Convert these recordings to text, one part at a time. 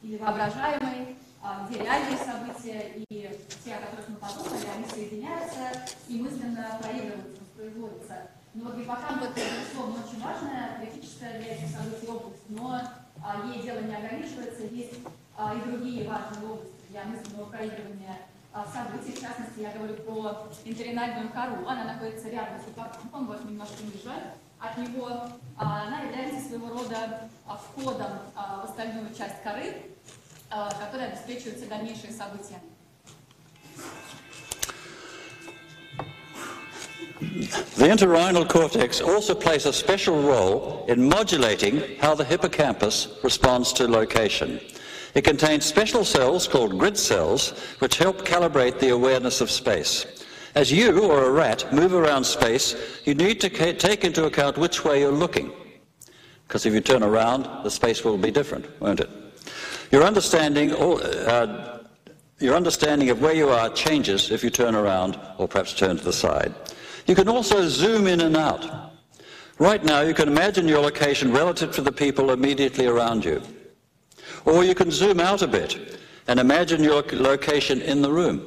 или воображаемый, где реальные события и те, о которых мы подумали, они соединяются и мысленно проигрываются, воспроизводятся. Но вот гиппокамп — это, безусловно, очень важная, критическая для этих событий область, но ей дело не ограничивается, есть и другие важные области для мысленного проигрывания событий. В частности, я говорю про интеринальную кору. Она находится рядом с гиппокампом, вот немножко ниже от него. Она является своего рода входом в остальную часть коры, которая обеспечивает все дальнейшие события. The entorhinal cortex also plays a special role in modulating how the hippocampus responds to location. It contains special cells called grid cells which help calibrate the awareness of space. As you or a rat move around space, you need to take into account which way you're looking. Because if you turn around, the space will be different, won't it? Your understanding of where you are changes if you turn around or perhaps turn to the side. You can also zoom in and out. Right now, you can imagine your location relative to the people immediately around you. Or you can zoom out a bit and imagine your location in the room.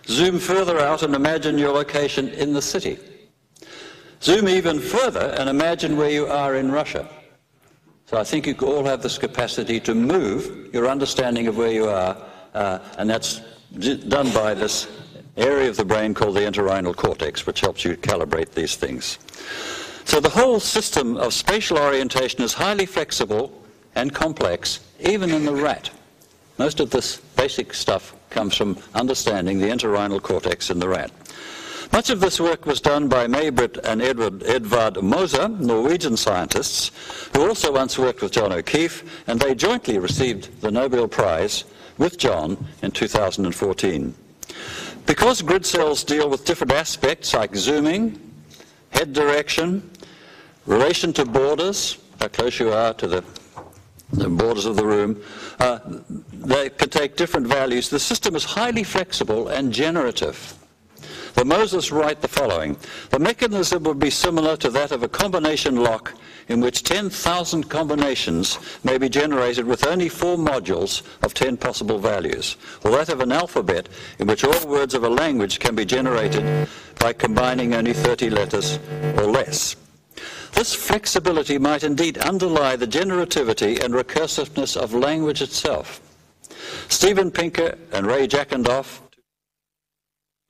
Zoom further out and imagine your location in the city. Zoom even further and imagine where you are in Russia. So I think you all have this capacity to move your understanding of where you are, and that's done by this area of the brain called the entorhinal cortex, which helps you calibrate these things. So the whole system of spatial orientation is highly flexible and complex, even in the rat. Most of this basic stuff comes from understanding the entorhinal cortex in the rat. Much of this work was done by May-Britt and Edvard Moser, Norwegian scientists, who also once worked with John O'Keefe, and they jointly received the Nobel Prize with John in 2014. Because grid cells deal with different aspects like zooming, head direction, relation to borders, how close you are to the borders of the room, they can take different values. The system is highly flexible and generative. The Moses write the following: the mechanism would be similar to that of a combination lock in which 10,000 combinations may be generated with only 4 modules of 10 possible values, or that of an alphabet in which all words of a language can be generated by combining only 30 letters or less. This flexibility might indeed underlie the generativity and recursiveness of language itself. Steven Pinker and Ray Jackendoff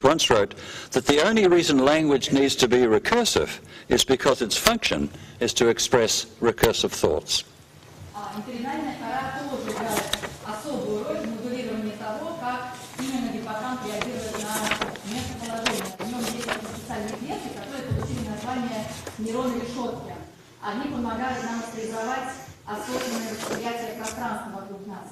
once wrote that the only reason language needs to be recursive is because its function is to express recursive thoughts. Интеринальная кора тоже играет особую роль в модулировании того, как именно гиппокамп реагирует на местоположение. В нем есть специальные клетки, которые получили название нейроны решетки. Они помогают нам сформировать осознанное восприятие пространства вокруг нас.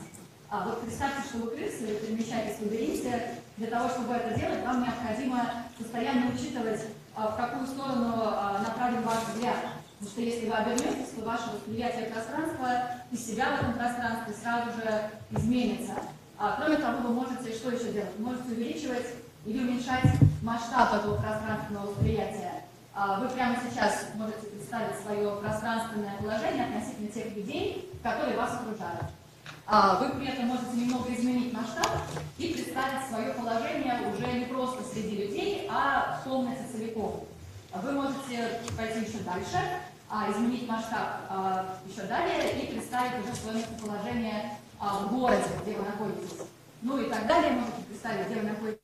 Вот представьте, что вы крысы, вы перемещаетесь в лабиринте. Для того, чтобы это делать, вам необходимо постоянно учитывать, в какую сторону направлен ваш взгляд. Потому что если вы обернетесь, то ваше восприятие пространства и себя в этом пространстве сразу же изменится. Кроме того, вы можете что еще делать? Вы можете увеличивать или уменьшать масштаб этого пространственного восприятия. Вы прямо сейчас можете представить свое пространственное положение относительно тех людей, которые вас окружают. Вы при этом можете немного изменить масштаб и представить свое положение уже не просто среди людей, а в комнате целиком. Вы можете пойти еще дальше, изменить масштаб еще далее и представить уже свое местоположение в городе, где вы находитесь. Ну и так далее, можете представить, где вы находитесь.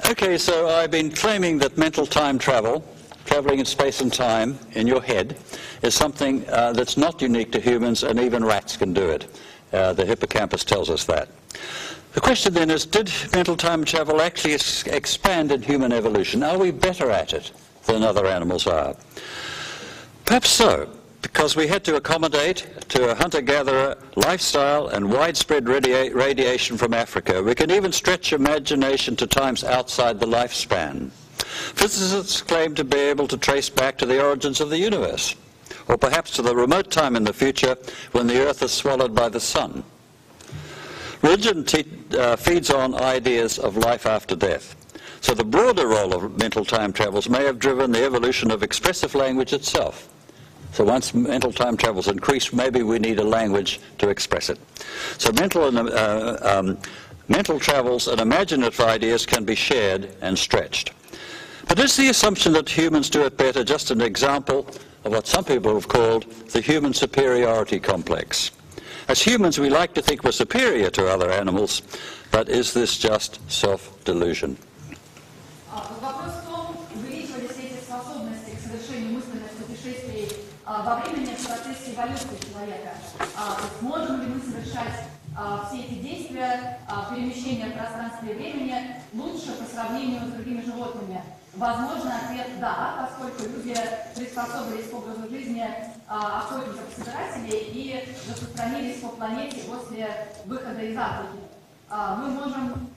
Okay, so I've been claiming that mental time travel, traveling in space and time in your head, is something that's not unique to humans, and even rats can do it. The hippocampus tells us that. The question then is, did mental time travel actually expand in human evolution? Are we better at it than other animals are? Perhaps so, because we had to accommodate to a hunter-gatherer lifestyle and widespread radiation from Africa. We can even stretch imagination to times outside the lifespan. Physicists claim to be able to trace back to the origins of the universe, or perhaps to the remote time in the future when the Earth is swallowed by the sun. Religion feeds on ideas of life after death. So the broader role of mental time travels may have driven the evolution of expressive language itself. So once mental time travels increase, maybe we need a language to express it. So mental travels and imaginative ideas can be shared and stretched. But is the assumption that humans do it better just an example of what some people have called the human superiority complex? As humans, we like to think we're superior to other animals, but is this just self-delusion? Во времени в процессе эволюции человека. Можем ли мы совершать все эти действия, перемещения в пространстве и времени лучше по сравнению с другими животными? Возможно, ответ да, поскольку люди приспособились к образу жизни охотников-собирателей и распространились по планете после выхода из Африки. Мы можем,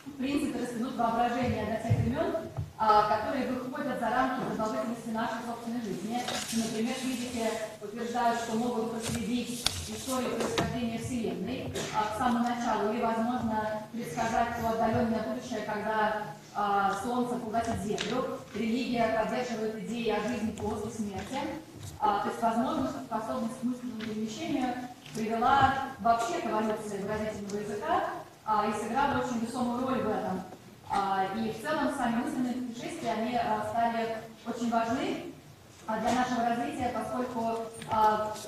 в принципе, растянуть воображение до тех времен, которые выходят за рамки продолжительности нашей собственной жизни. Например, физики утверждают, что могут проследить историю происхождения Вселенной к самому началу, или, возможно, предсказать то отдаленное будущее, когда Солнце поглотит Землю. Религия поддерживает идеи о жизни после смерти. То есть, возможно, что способность к мысленному перемещению привела вообще к эволюции выразительного языка и сыграла очень весомую роль в этом. И в целом сами мысленные путешествия, они стали очень важны для нашего развития, поскольку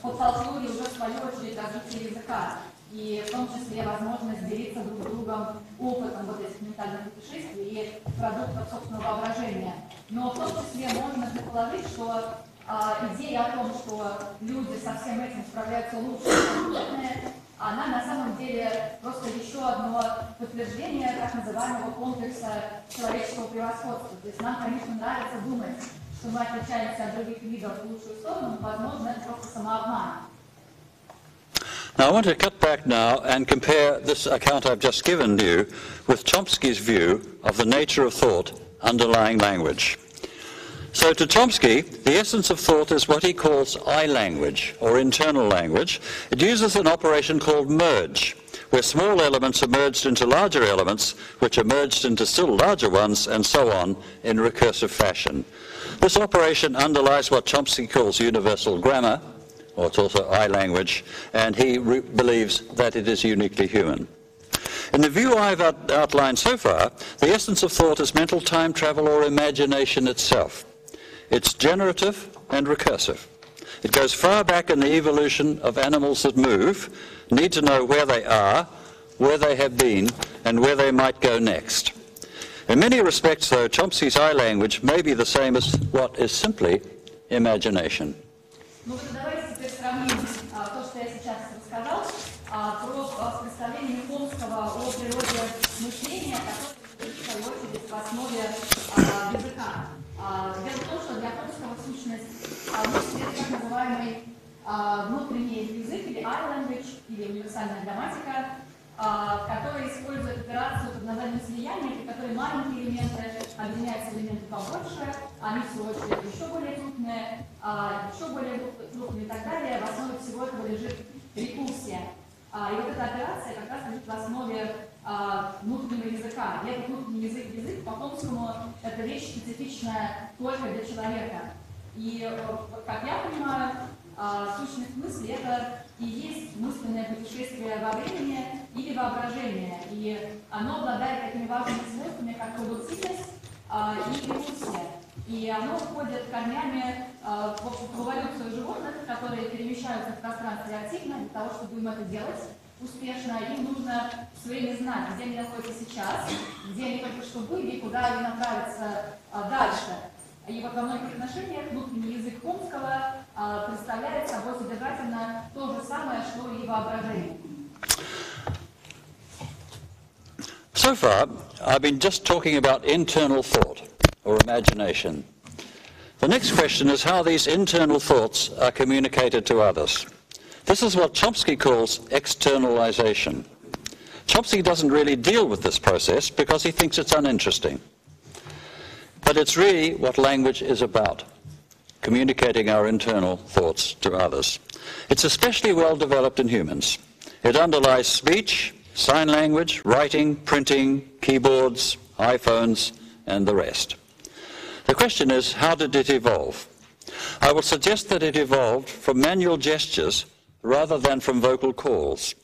подтолкнули уже в свою очередь развитие языка. И в том числе возможность делиться друг с другом опытом вот этих ментальных путешествий и продуктов собственного воображения. Но в том числе можно предположить, что идея о том, что люди со всем этим справляются лучше, чем животные, она на самом деле просто еще одно подтверждение так называемого комплекса человеческого превосходства. То есть нам, конечно, нравится думать, что мы отличаемся от других видов в лучшую сторону, но, возможно, это просто самообман. Now I want to cut back now and compare this account I've just given you with Chomsky's view of the nature of thought underlying language. So to Chomsky, the essence of thought is what he calls I-language, or internal language. It uses an operation called merge, where small elements are merged into larger elements, which are merged into still larger ones, and so on in recursive fashion. This operation underlies what Chomsky calls universal grammar, or it's also I-language, and he believes that it is uniquely human. In the view I've outlined so far, the essence of thought is mental time travel or imagination itself. It's generative and recursive. It goes far back in the evolution of animals that move, need to know where they are, where they have been, and where they might go next. In many respects, though, Chomsky's I-language may be the same as what is simply imagination. Ну вот давайте теперь сравним то, что я сейчас рассказал, про представление Хомского о природе мышления, которое в свою очередь в основе языка. Дело в том, что для Хомского сущность мысли это так называемый внутренний язык, или I-language, или универсальная грамматика, которая использует операцию под названием слияния, при которой маленькие элементы объединяются в элементы побольше, они в свою очередь еще более крупные и так далее. В основе всего этого лежит рекурсия. И вот эта операция как раз лежит в основе внутреннего языка. И этот внутренний язык по Хомскому это вещь специфичная только для человека. И, как я понимаю, сущность мысли это и есть мысленное путешествие во времени или воображение. И оно обладает такими важными свойствами, как продуктивность и рекурсия. И оно входит корнями в эволюцию животных, которые перемещаются в пространстве активно для того, чтобы им это делать. успешно, им нужно все время знать, где они находятся сейчас, где они только что были и куда они направятся дальше. И вот во многих отношениях внутренний язык Хомского представляет собой содержательно то же самое, что и воображение. So far, I've been just talking about internal thought, or imagination. The next question is how these internal thoughts are communicated to others. This is what Chomsky calls externalization. Chomsky doesn't really deal with this process because he thinks it's uninteresting. But it's really what language is about, communicating our internal thoughts to others. It's especially well developed in humans. It underlies speech, sign language, writing, printing, keyboards, iPhones, and the rest. The question is, how did it evolve? I will suggest that it evolved from manual gestures rather than from vocal calls.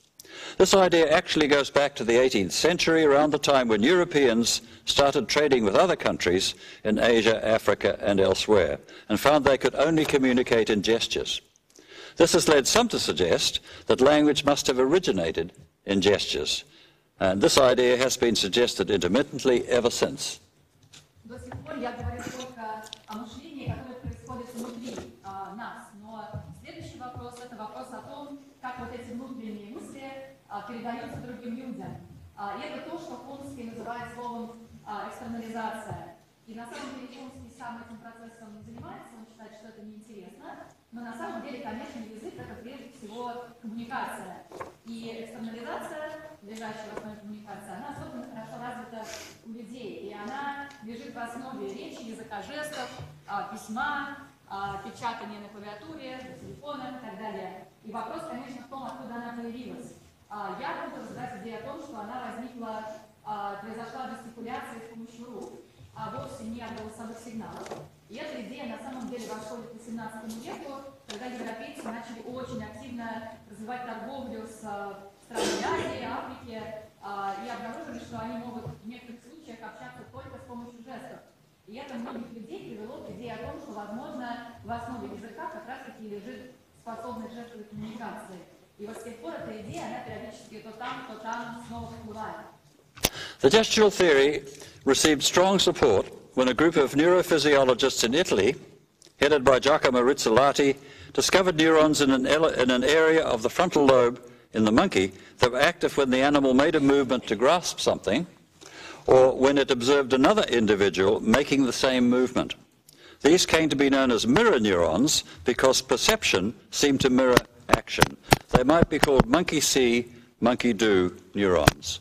This idea actually goes back to the 18th century, around the time when Europeans started trading with other countries in Asia, Africa, and elsewhere, and found they could only communicate in gestures. This has led some to suggest that language must have originated in gestures, and this idea has been suggested intermittently ever since. До сих пор я говорю только о мышлении, которое происходит внутри нас, но следующий вопрос – это вопрос о том, как вот эти внутренние мысли передаются другим людям. И это то, что Хомский называет словом экстернализация. И на самом деле Хомский сам этим процессом не занимается, он считает, что это неинтересно, но на самом деле, конечно, язык – это прежде всего коммуникация. И экстернализация, лежащая в основе коммуникации, она особенно хорошо развита у людей, и она лежит в основе речи, языка жестов, письма, печатания на клавиатуре, на телефонах и так далее. И вопрос, конечно, в том, откуда она появилась. Я буду разбирать идею о том, что она возникла, произошла жестикуляция с помощью рук, а вовсе не от голосовых сигналов. И эта идея на самом деле восходит к XVIII веку, когда европейцы начали очень активно развивать торговлю с странами Азии, Африки, и обнаружили, что они могут в некоторых случаях общаться только с помощью жестов. И это многих людей привело к идее о том, что, возможно, в основе языка как раз-таки лежит способность жестовой коммуникации. И вот с тех пор эта идея, она периодически то там снова всплывает. The gestural theory received strong support when a group of neurophysiologists in Italy, headed by Giacomo Rizzolatti, discovered neurons in an area of the frontal lobe in the monkey that were active when the animal made a movement to grasp something, or when it observed another individual making the same movement. These came to be known as mirror neurons because perception seemed to mirror action. They might be called monkey see, monkey do neurons.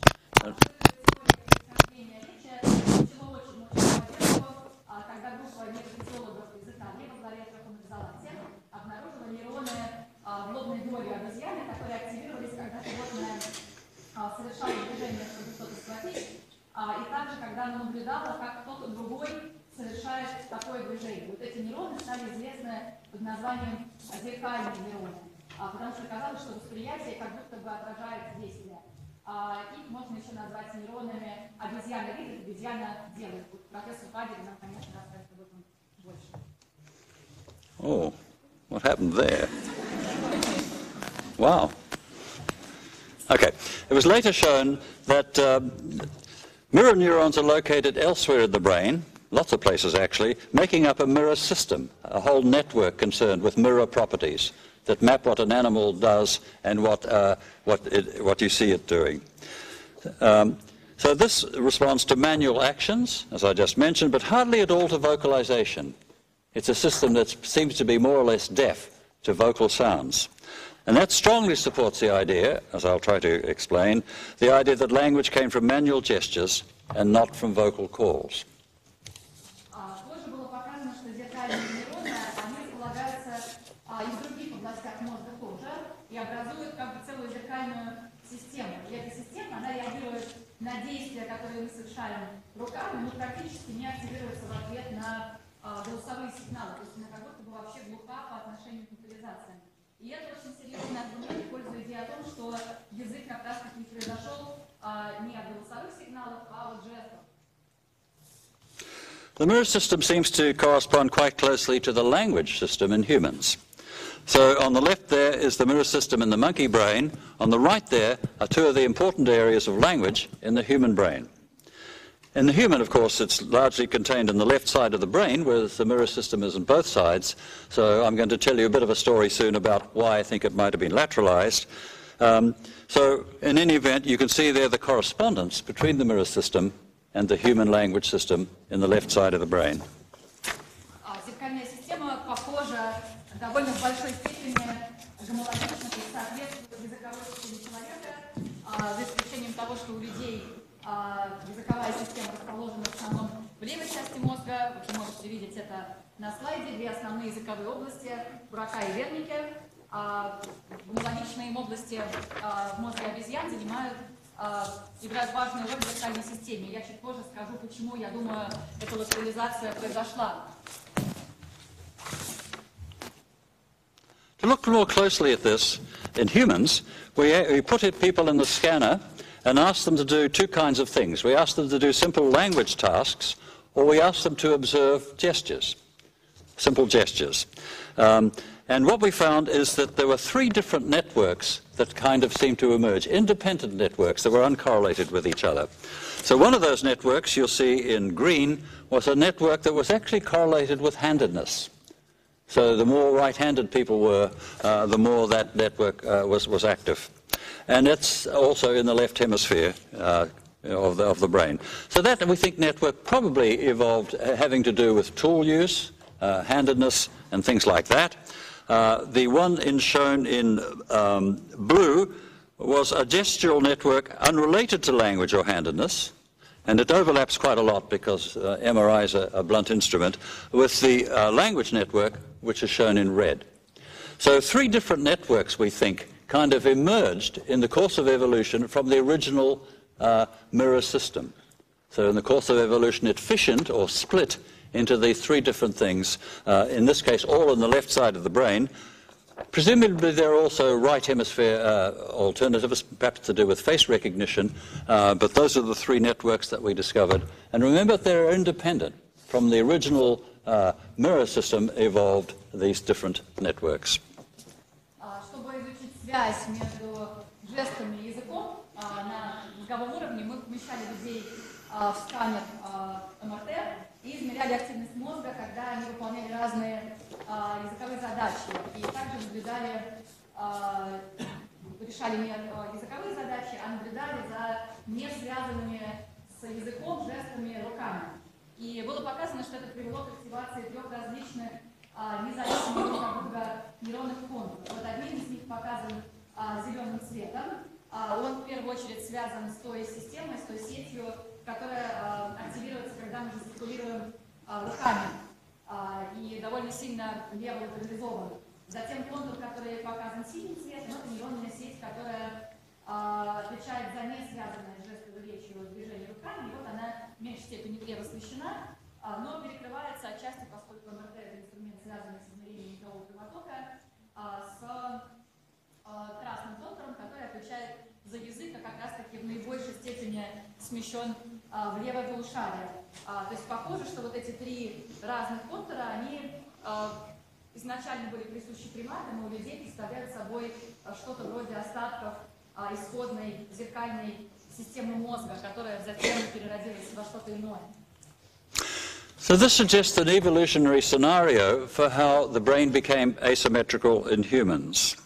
Совершали движение, чтобы что-то схватить, и также, когда она наблюдала, как кто-то другой совершает такое движение. Вот эти нейроны стали известны под названием зеркальные нейроны, потому что казалось, что восприятие как будто бы отражает действие. Их можно еще назвать нейронами обезьяна видит, обезьяна делает. Вот профессор Падер нам, конечно, расскажет об этом больше. Oh, what happened there? Wow. Okay, it was later shown that mirror neurons are located elsewhere in the brain, lots of places actually, making up a mirror system, a whole network concerned with mirror properties that map what an animal does and what you see it doing. So this responds to manual actions, as I just mentioned, but hardly at all to vocalization. It's a system that seems to be more or less deaf to vocal sounds. And that strongly supports the idea, as I'll try to explain, the idea that language came from manual gestures and not from vocal calls. Позже было показано, что зеркальные нейроны, они располагаются и в других областях мозга тоже, и образуют как бы целую зеркальную систему. И эта система, она реагирует на действия, которые мы совершаем руками, но практически не активируется в ответ на голосовые сигналы. То есть она как будто бы вообще глуха по отношению к импровизациям. И это очень серьезный аргумент в пользу идеи о том, что язык как раз-таки произошел не от голосовых сигналов, а от жестов. The mirror system seems to correspond quite closely to the language system in humans. So on the left there is the mirror system in the monkey brain. On the right there are two of the important areas of language in the human brain. In the human, of course, it's largely contained in the left side of the brain, whereas the mirror system is on both sides. So I'm going to tell you a bit of a story soon about why I think it might have been lateralized. So in any event, you can see there the correspondence between the mirror system and the human language system in the left side of the brain. Зеркальная система похожа довольно в большой степени гомологично соответствует языковой системе человека, за исключением того, что у людей языковая система расположена в основном в левой части мозга. Вы можете видеть это на слайде. Две основные языковые области – бурака и верники. Гомологичные области в мозге обезьян играют важную роль в зеркальной системе. Я чуть позже скажу, почему, я думаю, эта локализация произошла. To look more closely at this, in humans, we put people in the scanner and ask them to do two kinds of things. We ask them to do simple language tasks, or we ask them to observe gestures, simple gestures. And what we found is that there were three different networks that kind of seemed to emerge, independent networks that were uncorrelated with each other. So one of those networks you'll see in green was a network that was actually correlated with handedness. So the more right-handed people were, the more that network was active. And it's also in the left hemisphere of the brain. So that, we think, network probably evolved having to do with tool use, handedness, and things like that. The one shown in blue was a gestural network unrelated to language or handedness, and it overlaps quite a lot because MRI is a blunt instrument, with the language network, which is shown in red. So three different networks, we think, kind of emerged in the course of evolution from the original mirror system. So in the course of evolution, it fissioned or split into these three different things, in this case all on the left side of the brain. Presumably there are also right hemisphere alternatives, perhaps to do with face recognition, but those are the three networks that we discovered. And remember, they're independent. From the original mirror system evolved these different networks. Чтобы изучить связь между жестами и языком, на мозговом уровне мы помещали людей в сканер МРТ и измеряли активность мозга, когда они выполняли разные языковые задачи. И также наблюдали, решали не языковые задачи, а наблюдали за не связанными с языком жестами руками. И было показано, что это привело к активации трех различных независимых друг от друга нейронных контуров. Вот один из них показан зеленым цветом. Он в первую очередь связан с той системой, с той сетью, которая активируется, когда мы жестикулируем руками, и довольно сильно лево локализован. Затем контур, который показан синим цветом, это нейронная сеть, которая отвечает за несвязанное жестовой речью движение руками, и вот она в меньшей степени лево освещена, но перекрывается отчасти, поскольку МРТ это инструмент, связанный с измерением мирового кровотока, с красным контуром, который отвечает за язык, а как раз-таки в наибольшей степени смещен в левое полушарие. То есть похоже, что вот эти три разных контура, они изначально были присущи приматам, и у людей представляют собой что-то вроде остатков исходной зеркальной системы мозга, которая затем переродилась во что-то иное. So this suggests an evolutionary scenario for how the brain became asymmetrical in humans,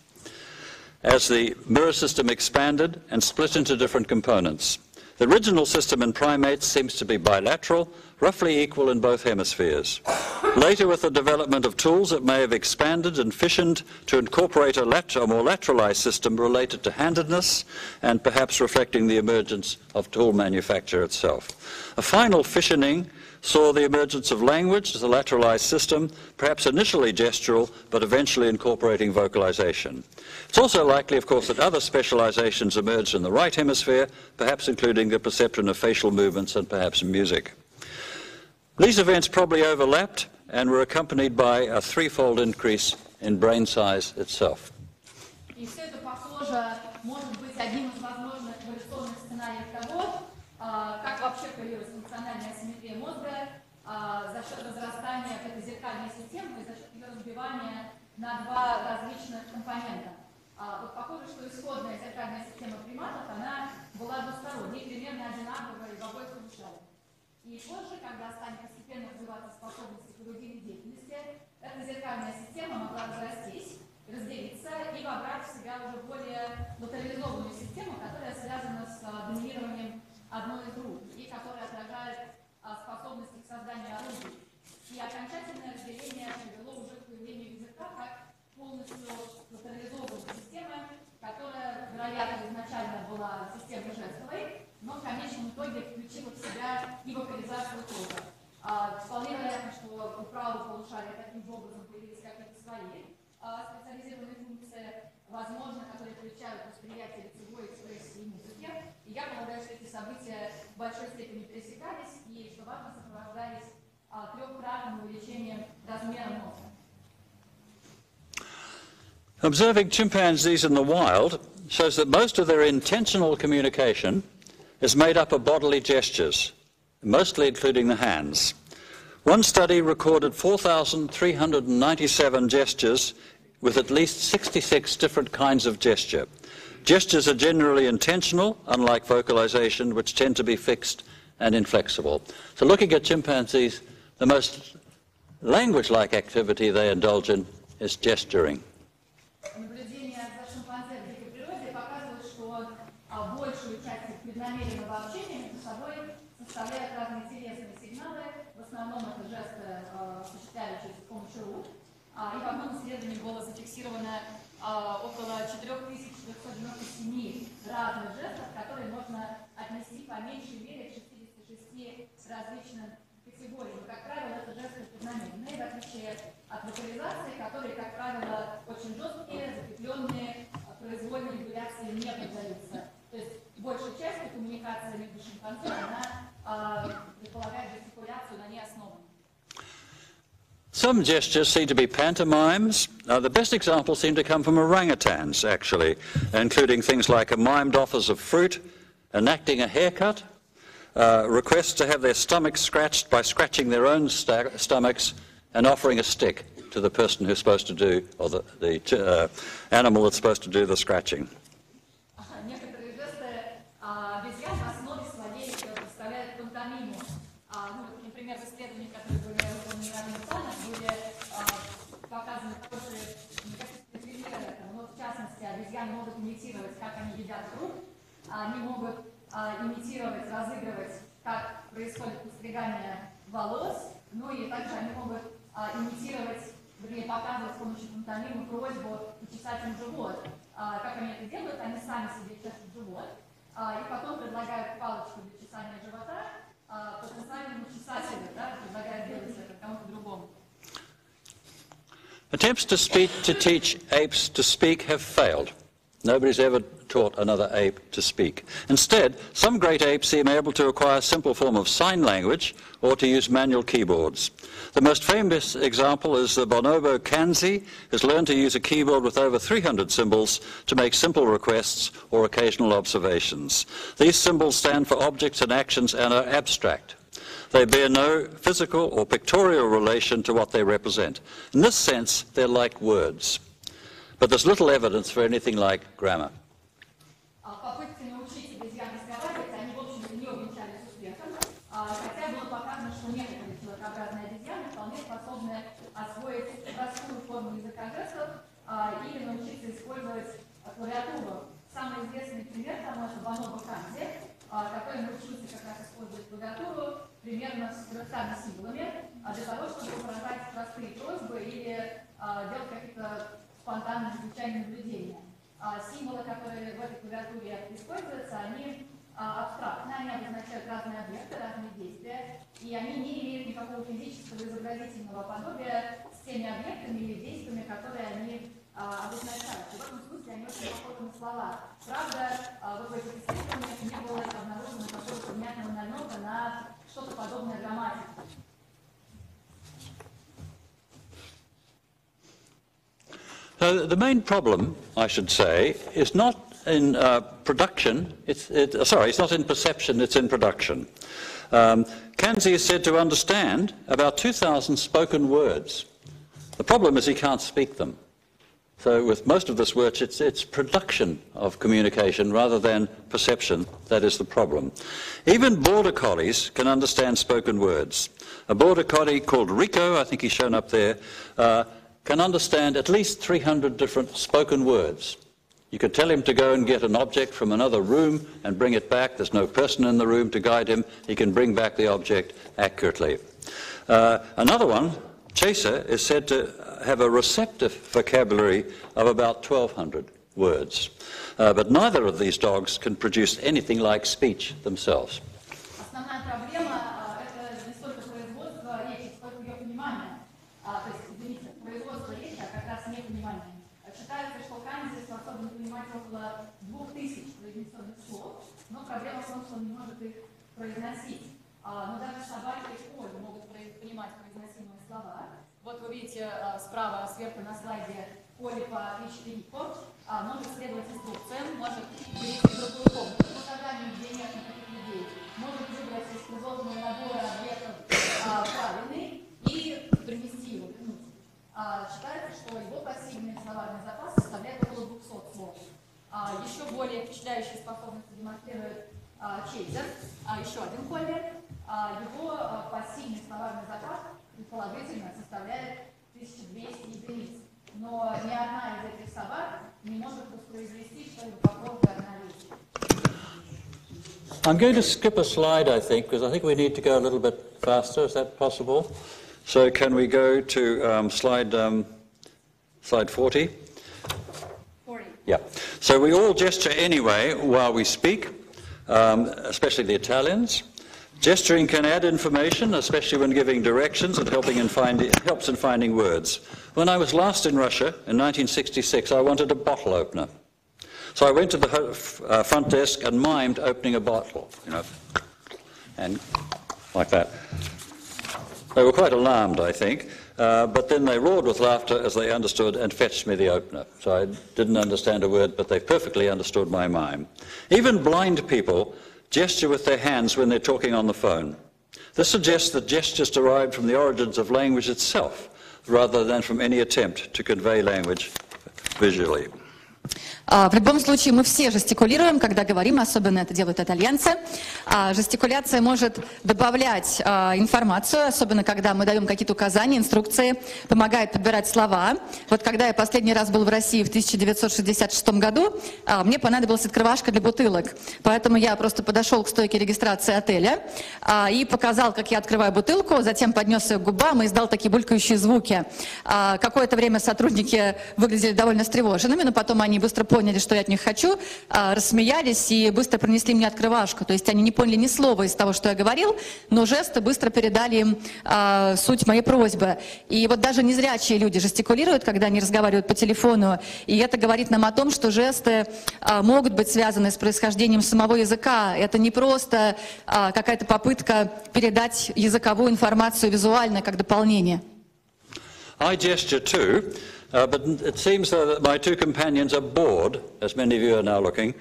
as the mirror system expanded and split into different components. The original system in primates seems to be bilateral, roughly equal in both hemispheres. Later, with the development of tools, it may have expanded and fissioned to incorporate a more lateralized system related to handedness and perhaps reflecting the emergence of tool manufacture itself. A final fissioning saw the emergence of language as a lateralized system, perhaps initially gestural, but eventually incorporating vocalization. It's also likely, of course, that other specializations emerged in the right hemisphere, perhaps including the perception of facial movements and perhaps music. These events probably overlapped and were accompanied by a threefold increase in brain size itself. И все это похоже, может быть, одним из возможных эволюционных сценариев того, как вообще появилась функциональная асимметрия мозга за счет разрастания этой зеркальной системы и за счет ее разбивания на два различных компонента. Вот похоже, что исходная зеркальная система приматов, она была двусторонней, примерно одинаковая и в обоих случаях. И позже, когда станет постепенно развиваться способности к эрудивной деятельности, эта зеркальная система могла разрастись, разделиться и вобрать в себя уже более латерализованную систему, которая связана с доминированием одной из рук и которая отражает способности к созданию орудий. И окончательное разделение привело уже к появлению языка как полностью латерализованной системы, которая, вероятно, изначально была системой жестовой, но в конечном итоге включила в себя и вокализацию тоже. Вполне вероятно, что у правого полушария таким же образом появились какие-то свои специализированные функции, возможно, которые включают восприятие лицевой экспрессии и музыки. И я полагаю, что эти события в большой степени пересекались и, что важно, сопровождались трехкратным увеличением размера мозга. Observing chimpanzees in the wild shows that most of their intentional communication is made up of bodily gestures, mostly including the hands. One study recorded 4,397 gestures with at least 66 different kinds of gesture. Gestures are generally intentional, unlike vocalization, which tend to be fixed and inflexible. So looking at chimpanzees, the most language-like activity they indulge in is gesturing. Наблюдения за шимпанзе в дикой природе показывают, что большую часть их преднамеренного общения между собой составляют разные телесные сигналы. В основном это жесты, осуществляющиеся с помощью рук. И в одном исследовании было зафиксировано около 4497 разных жестов, которые можно отнести по меньшей мере к 66 различным категориям. Как правило, это жесты преднамеренные, в отличие от вокализации, которые, как правило, очень жесткие, закрепленные, произвольной регуляции не поддаются. То есть большая часть коммуникации между шимпанзе, она предполагает жестикуляцию на ней основанную. Some gestures seem to be pantomimes. The best examples seem to come from orangutans, actually, including things like a mimed offers of fruit, enacting a haircut, requests to have their stomachs scratched by scratching their own stomachs, and offering a stick to the person who's supposed to do, or the animal that's supposed to do the scratching. Некоторые жесты обезьян в основе своей представляют пантомиму. Например, в исследованиях, которые были выполнены были показаны хорошие примеры этого. Но в частности, обезьяны могут имитировать, как они едят фрукт, они могут имитировать, разыгрывать, как происходит постригание волос, ну и также они могут имитировать, вернее, показывать с помощью пантомимы просьбу почесать им живот. Как они это делают? Они сами себе чешут живот, и потом предлагают палочку для чесания живота потенциальному чесателю, предлагают делать это кому-то другому. Attempts to teach apes to speak have failed. Nobody's ever taught another ape to speak. Instead, some great apes seem able to acquire a simple form of sign language or to use manual keyboards. The most famous example is the bonobo kanzi, who's learned to use a keyboard with over 300 symbols to make simple requests or occasional observations. These symbols stand for objects and actions and are abstract. They bear no physical or pictorial relation to what they represent. In this sense, they're like words. But there's little evidence for anything like grammar. Попытки научить обезьян разговаривать, они, в общем-то, не увенчались успехом, хотя было показано, что некоторые человекообразные обезьяны вполне способны освоить простую форму языка жестов или научиться использовать клавиатуру. Самый известный пример тому это бонобо канзи, который научился как раз использовать клавиатуру примерно с 300 символами для того, чтобы выражать простые просьбы или делать какие-то спонтанные случайные наблюдения. Символы, которые в этой клавиатуре используются, они абстрактны, они обозначают разные объекты, разные действия, и они не имеют никакого физического изобразительного подобия с теми объектами или действиями, которые они обозначают. И в этом смысле они очень похожи на слова. Правда, вот в этих исследованиях не было обнаружено какого-то внятного намека на что-то подобное грамматике. So the main problem, I should say, is not in production, it's not in perception, it's in production. Kanzi is said to understand about 2,000 spoken words. The problem is he can't speak them. So with most of this work, it's production of communication rather than perception that is the problem. Even border collies can understand spoken words. A border collie called Rico, I think he's shown up there, can understand at least 300 different spoken words. You could tell him to go and get an object from another room and bring it back. There's no person in the room to guide him. He can bring back the object accurately. Another one, Chaser, is said to have a receptive vocabulary of about 1,200 words. But neither of these dogs can produce anything like speech themselves. Основная проблема это не столько производство речи, сколько ее понимание. То есть, извините, производство речи, а как раз непонимание. Считается, что канадцы способны понимать около 2000 произнесенных слов, но проблема в том, что он не может их произносить. Но даже собаки и коли могут понимать произносимые слова. Вот вы видите справа, сверху на слайде, коли по кличке Рико может следовать инструкциям, может перейти в другую комнату по заданию, где нет никаких людей, может выбрать из предложенного набора объектов правильный и принести его, вернуть. Считается, что его пассивный словарный запас составляет около 200 слов. Еще более впечатляющие способности демонстрирует Чейзер, еще один коллер. Его пассивный словарный запас предположительно составляет 1200 единиц. Но ни одна из этих собак не может воспроизвести что-либо похожее на речь. I'm going to skip a slide, I think, because I think we need to go a little bit faster. Is that possible? So can we go to slide 40? 40. Yeah. So we all gesture anyway while we speak, especially the Italians. Gesturing can add information, especially when giving directions and helps in finding words. When I was last in Russia in 1966, I wanted a bottle opener. So I went to the front desk and mimed opening a bottle, and like that. They were quite alarmed, I think, but then they roared with laughter as they understood and fetched me the opener. So I didn't understand a word, but they perfectly understood my mime. Even blind people gesture with their hands when they're talking on the phone. This suggests that gestures derived from the origins of language itself, rather than from any attempt to convey language visually. В любом случае мы все жестикулируем, когда говорим, особенно это делают итальянцы. Жестикуляция может добавлять информацию, особенно когда мы даем какие-то указания, инструкции, помогает подбирать слова. Вот когда я последний раз был в России в 1966 году, мне понадобилась открывашка для бутылок. Поэтому я просто подошел к стойке регистрации отеля и показал, как я открываю бутылку, затем поднес ее к губам и издал такие булькающие звуки. Какое-то время сотрудники выглядели довольно встревоженными, но потом они быстро поняли, что я от них хочу, рассмеялись и быстро принесли мне открывашку. То есть они не поняли ни слова из того, что я говорил, но жесты быстро передали им суть моей просьбы. И вот даже незрячие люди жестикулируют, когда они разговаривают по телефону, и это говорит нам о том, что жесты могут быть связаны с происхождением самого языка. Это не просто какая-то попытка передать языковую информацию визуально, как дополнение. I gesture too. But it seems that my two companions are bored, as many of you are now looking,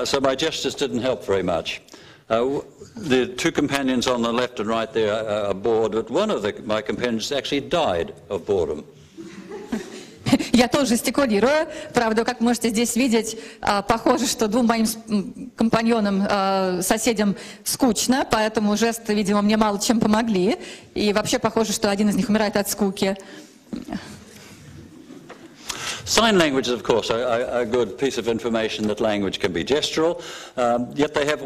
so my gestures didn't help very much. The two companions on the left and right there are bored, but one of my companions actually died of boredom. Я тоже жестикулирую. Правда, как можете здесь видеть, похоже, что двум моим компаньонам, соседям скучно, поэтому жесты, видимо, мне мало чем помогли. И вообще похоже, что один из них умирает от скуки. Sign languages, of course, are a good piece of information that language can be gestural, yet they have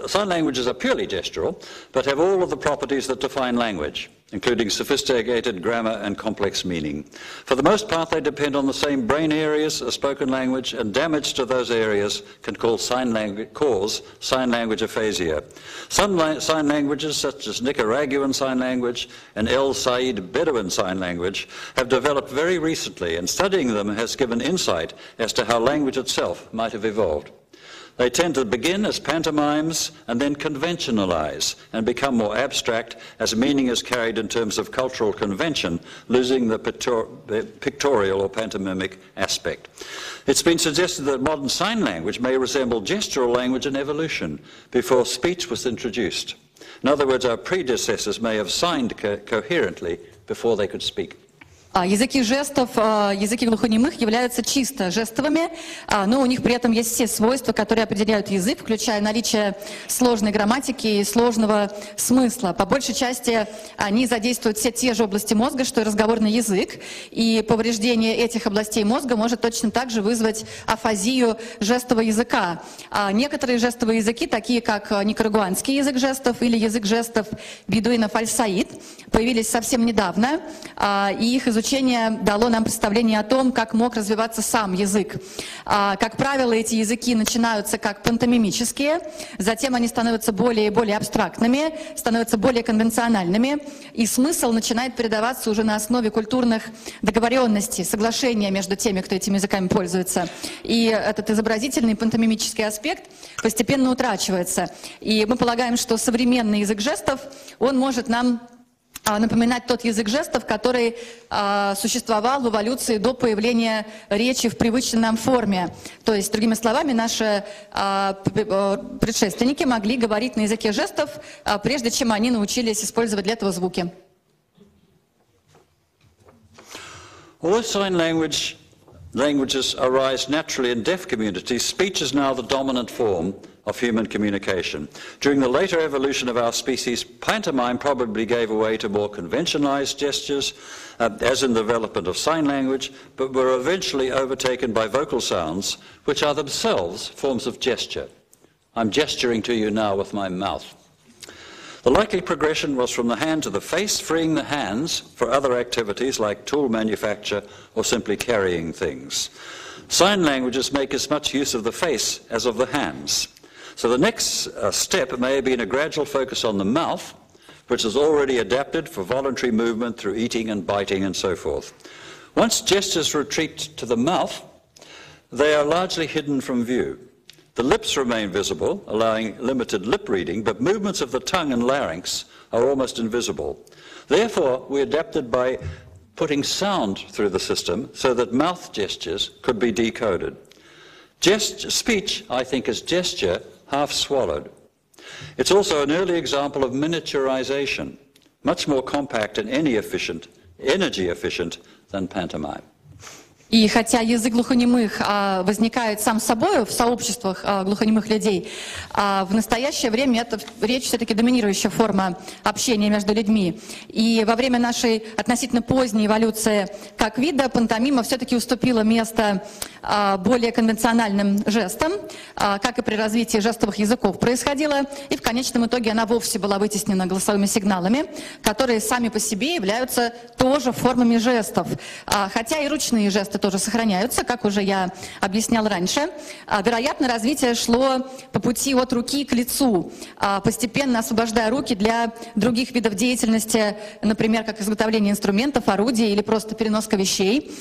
sign languages are purely gestural, but have all of the properties that define language, including sophisticated grammar and complex meaning. For the most part, they depend on the same brain areas as spoken language, and damage to those areas can cause sign language aphasia. Some sign languages, such as Nicaraguan Sign Language and El Said Bedouin Sign Language, have developed very recently, and studying them has given insight as to how language itself might have evolved. They tend to begin as pantomimes and then conventionalize and become more abstract as meaning is carried in terms of cultural convention, losing the pictorial or pantomimic aspect. It's been suggested that modern sign language may resemble gestural language in evolution before speech was introduced. In other words, our predecessors may have signed coherently before they could speak. Языки жестов, языки глухонемых являются чисто жестовыми, но у них при этом есть все свойства, которые определяют язык, включая наличие сложной грамматики и сложного смысла. По большей части они задействуют все те же области мозга, что и разговорный язык, и повреждение этих областей мозга может точно так же вызвать афазию жестового языка. Некоторые жестовые языки, такие как никарагуанский язык жестов или язык жестов бедуинов-аль-Саид, появились совсем недавно, и их изучение дало нам представление о том, как мог развиваться сам язык. Как правило, эти языки начинаются как пантомимические, затем они становятся более и более абстрактными, становятся более конвенциональными, и смысл начинает передаваться уже на основе культурных договоренностей, соглашения между теми, кто этими языками пользуется. И этот изобразительный пантомимический аспект постепенно утрачивается. И мы полагаем, что современный язык жестов, он может нам напоминать тот язык жестов, который существовал в эволюции до появления речи в привычной нам форме. То есть, другими словами, наши предшественники могли говорить на языке жестов, прежде чем они научились использовать для этого звуки. Although sign languages arise naturally in deaf communities, speech is now the dominant form of human communication. During the later evolution of our species, pantomime probably gave way to more conventionalized gestures, as in the development of sign language, but were eventually overtaken by vocal sounds, which are themselves forms of gesture. I'm gesturing to you now with my mouth. The likely progression was from the hand to the face, freeing the hands for other activities like tool manufacture or simply carrying things. Sign languages make as much use of the face as of the hands. So the next step may have been a gradual focus on the mouth, which is already adapted for voluntary movement through eating and biting and so forth. Once gestures retreat to the mouth, they are largely hidden from view. The lips remain visible, allowing limited lip reading, but movements of the tongue and larynx are almost invisible. Therefore, we adapted by putting sound through the system so that mouth gestures could be decoded. Speech, I think, is gesture half swallowed. It's also an early example of miniaturization, much more compact and energy efficient than pantomime. И хотя язык глухонемых возникает сам собой в сообществах глухонемых людей, в настоящее время это речь все-таки доминирующая форма общения между людьми. И во время нашей относительно поздней эволюции как вида пантомима все-таки уступила место более конвенциональным жестам, как и при развитии жестовых языков происходило. И в конечном итоге она вовсе была вытеснена голосовыми сигналами, которые сами по себе являются тоже формами жестов. Хотя и ручные жесты тоже сохраняются, как уже я объяснял раньше. Вероятно, развитие шло по пути от руки к лицу, постепенно освобождая руки для других видов деятельности, например, как изготовление инструментов, орудий или просто переноска вещей.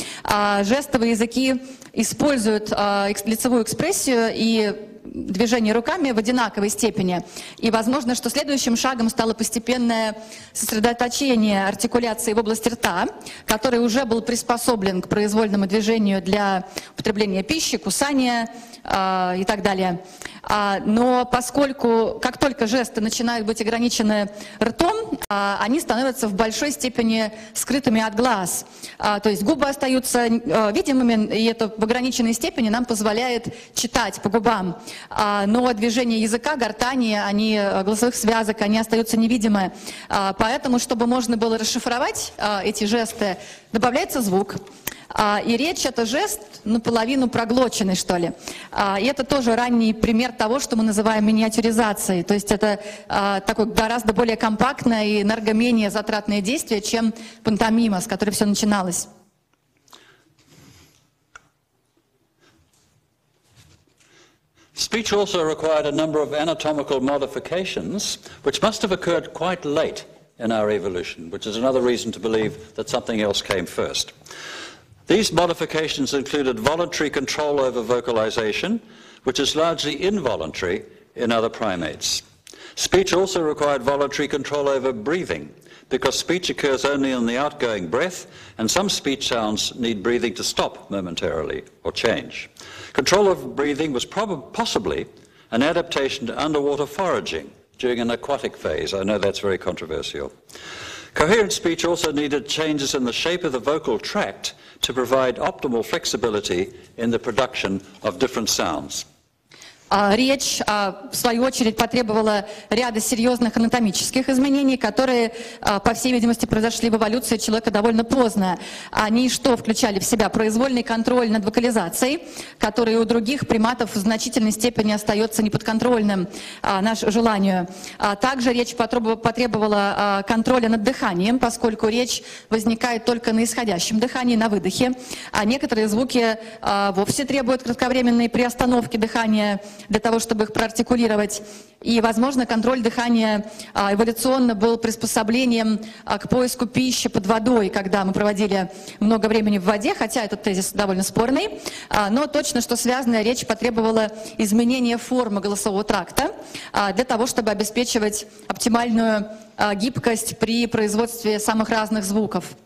Жестовые языки используют лицевую экспрессию и движение руками в одинаковой степени. И возможно, что следующим шагом стало постепенное сосредоточение артикуляции в области рта, который уже был приспособлен к произвольному движению для употребления пищи, кусания и так далее. Но поскольку, как только жесты начинают быть ограничены ртом, они становятся в большой степени скрытыми от глаз. То есть губы остаются видимыми, и это в ограниченной степени нам позволяет читать по губам. Но движения языка, гортани, голосовых связок, они остаются невидимы. Поэтому, чтобы можно было расшифровать эти жесты, добавляется звук. И речь — это жест наполовину проглоченный, что ли. И это тоже ранний пример того, что мы называем миниатюризацией. То есть это такое гораздо более компактное и энергоменее затратное действие, чем пантомима, с которой все начиналось. Speech also required a number of anatomical modifications, which must have occurred quite late in our evolution, which is another reason to believe that something else came first. These modifications included voluntary control over vocalization, which is largely involuntary in other primates. Speech also required voluntary control over breathing, because speech occurs only in the outgoing breath, and some speech sounds need breathing to stop momentarily or change. Control of breathing was possibly an adaptation to underwater foraging during an aquatic phase. I know that's very controversial. Coherent speech also needed changes in the shape of the vocal tract to provide optimal flexibility in the production of different sounds. Речь, в свою очередь, потребовала ряда серьезных анатомических изменений, которые, по всей видимости, произошли в эволюции человека довольно поздно. Они что включали в себя? Произвольный контроль над вокализацией, который у других приматов в значительной степени остается неподконтрольным нашему желанию. Также речь потребовала контроля над дыханием, поскольку речь возникает только на исходящем дыхании, на выдохе. А некоторые звуки вовсе требуют кратковременной приостановки дыхания, для того, чтобы их проартикулировать. И, возможно, контроль дыхания эволюционно был приспособлением к поиску пищи под водой, когда мы проводили много времени в воде, хотя этот тезис довольно спорный, но точно, что связанная речь потребовала изменения формы голосового тракта для того, чтобы обеспечивать оптимальную гибкость при производстве самых разных звуков.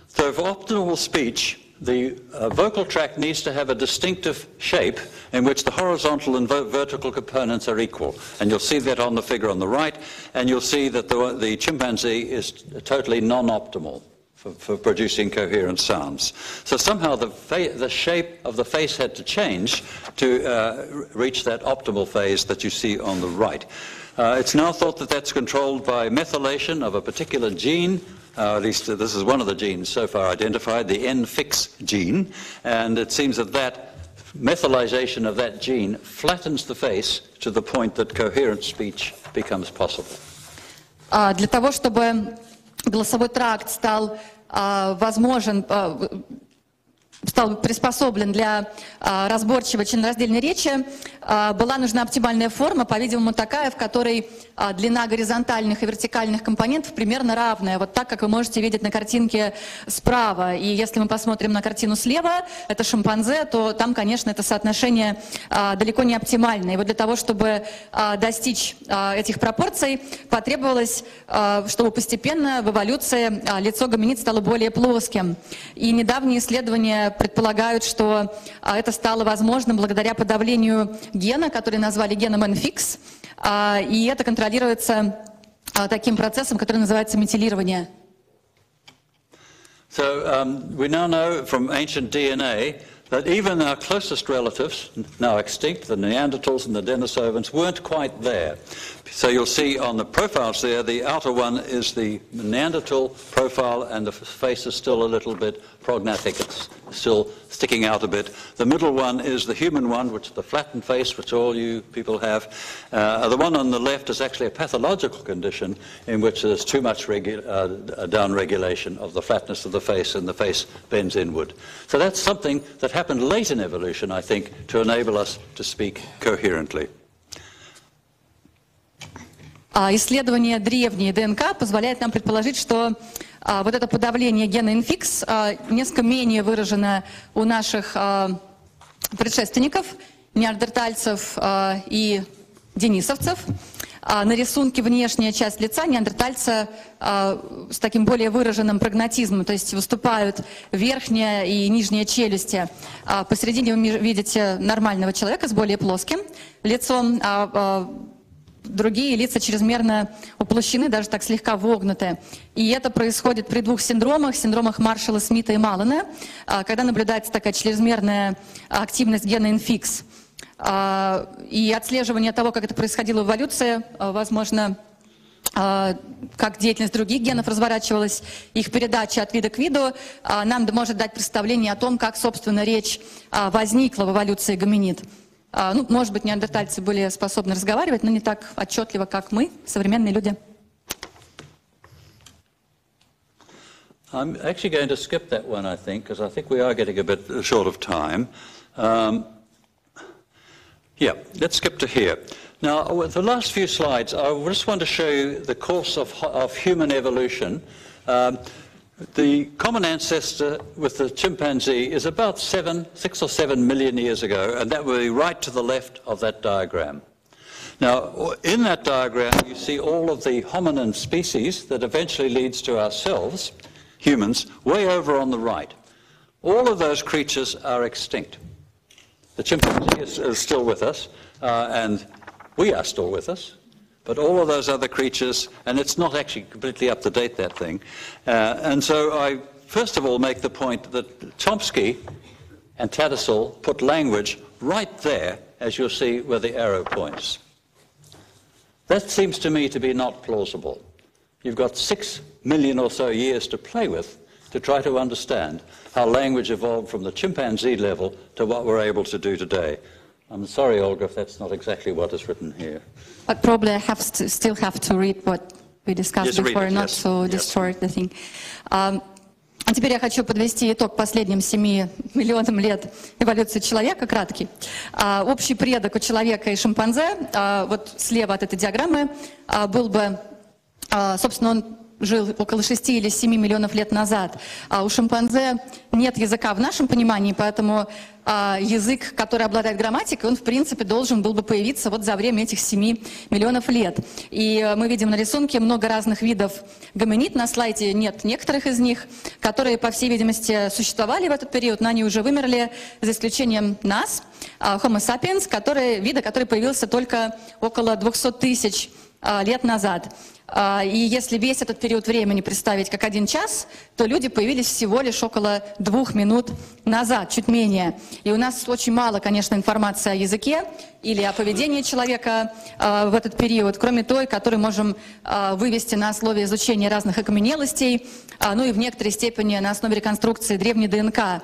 So for optimal speech, the vocal tract needs to have a distinctive shape in which the horizontal and vertical components are equal. And you'll see that on the figure on the right, and you'll see that the chimpanzee is totally non-optimal for producing coherent sounds. So somehow the shape of the face had to change to reach that optimal phase that you see on the right. It's now thought that that's controlled by methylation of a particular gene. At least this is one of the genes so far identified, the N-fix gene, and it seems that methylization of that gene flattens the face to the point that coherent speech becomes possible. Для того, чтобы голосовой тракт стал приспособлен для разборчивой членораздельной речи, была нужна оптимальная форма, по-видимому, такая, в которой длина горизонтальных и вертикальных компонентов примерно равная, вот так, как вы можете видеть на картинке справа. И если мы посмотрим на картину слева, это шимпанзе, то там, конечно, это соотношение далеко не оптимальное. И вот для того, чтобы достичь этих пропорций, потребовалось, чтобы постепенно в эволюции лицо гоминид стало более плоским. И недавние исследования предполагают, что это стало возможным благодаря подавлению гена, который назвали геном N-fix, и это контролируется таким процессом, который называется метилирование. So we now know from ancient DNA that even our closest relatives, now extinct, the Neanderthals and the Denisovans, weren't quite there. So you'll see on the profiles there, the outer one is the Neanderthal profile, and the face is still a little bit prognathous. It's still sticking out a bit. The middle one is the human one, which is the flattened face, which all you people have. The one on the left is actually a pathological condition in which there's too much down-regulation of the flatness of the face, and the face bends inward. So that's something that happened late in evolution, I think, to enable us to speak coherently. Исследование древней ДНК позволяет нам предположить, что вот это подавление гена N-fix несколько менее выражено у наших предшественников, неандертальцев и денисовцев. На рисунке внешняя часть лица неандертальца с таким более выраженным прогнатизмом, то есть выступают верхняя и нижняя челюсти. Посередине вы видите нормального человека с более плоским лицом, другие лица чрезмерно уплощены, даже так слегка вогнуты. И это происходит при двух синдромах Маршалла, Смита и Маллена, когда наблюдается такая чрезмерная активность гена N-fix. И отслеживание того, как это происходило в эволюции, возможно, как деятельность других генов разворачивалась, их передача от вида к виду, нам может дать представление о том, как, собственно, речь возникла в эволюции гоминид. Ну, может быть, неандертальцы были способны разговаривать, но не так отчетливо, как мы, современные люди. I'm actually going to skip that one, I think, because I think we are getting a bit short of time. Yeah, let's skip to here. Now, with the last few slides, I just want to show you the course of human evolution. The common ancestor with the chimpanzee is about 6 or 7 million years ago, and that will be right to the left of that diagram. Now, in that diagram, you see all of the hominin species that eventually leads to ourselves, humans, way over on the right. All of those creatures are extinct. The chimpanzee is still with us, and we are still with us. but all of those other creatures, and it's not actually completely up to date, that thing. And so I first of all make the point that Chomsky and Tattersall put language right there, as you'll see where the arrow points. That seems to me to be not plausible. You've got 6 million or so years to play with to try to understand how language evolved from the chimpanzee level to what we're able to do today. I'm sorry, Olga, if that's not exactly what is written here. But probably I still have to read what we discussed before, not to distort the thing. А теперь я хочу подвести итог последним 7 миллионам лет эволюции человека, краткий. Общий предок у человека и шимпанзе, вот слева от этой диаграммы, был бы, собственно, он жил около 6 или 7 миллионов лет назад. У шимпанзе нет языка в нашем понимании, поэтому язык, который обладает грамматикой, он, в принципе, должен был бы появиться вот за время этих 7 миллионов лет. И мы видим на рисунке много разных видов гоминид. На слайде нет некоторых из них, которые, по всей видимости, существовали в этот период, но они уже вымерли, за исключением нас, Homo sapiens, вида, который появился только около 200 тысяч лет назад. И если весь этот период времени представить как 1 час, то люди появились всего лишь около 2 минут назад, чуть менее. И у нас очень мало, конечно, информации о языке или о поведении человека в этот период, кроме той, которую можем вывести на основе изучения разных окаменелостей, ну и в некоторой степени на основе реконструкции древней ДНК.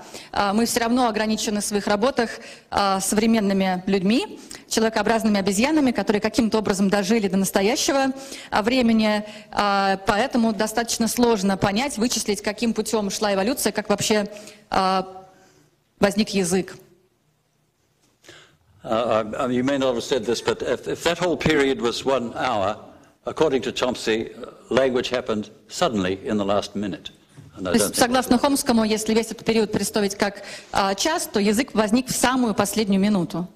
Мы все равно ограничены в своих работах современными людьми, человекообразными обезьянами, которые каким-то образом дожили до настоящего времени, поэтому достаточно сложно понять, вычислить, каким путем шла эволюция, как вообще возник язык. You may not have said this, but if that whole period was 1 hour, according to Chomsky, language happened suddenly in the last minute. То есть, согласно Хомскому, если весь этот период представить как час, то язык возник в самую последнюю минуту.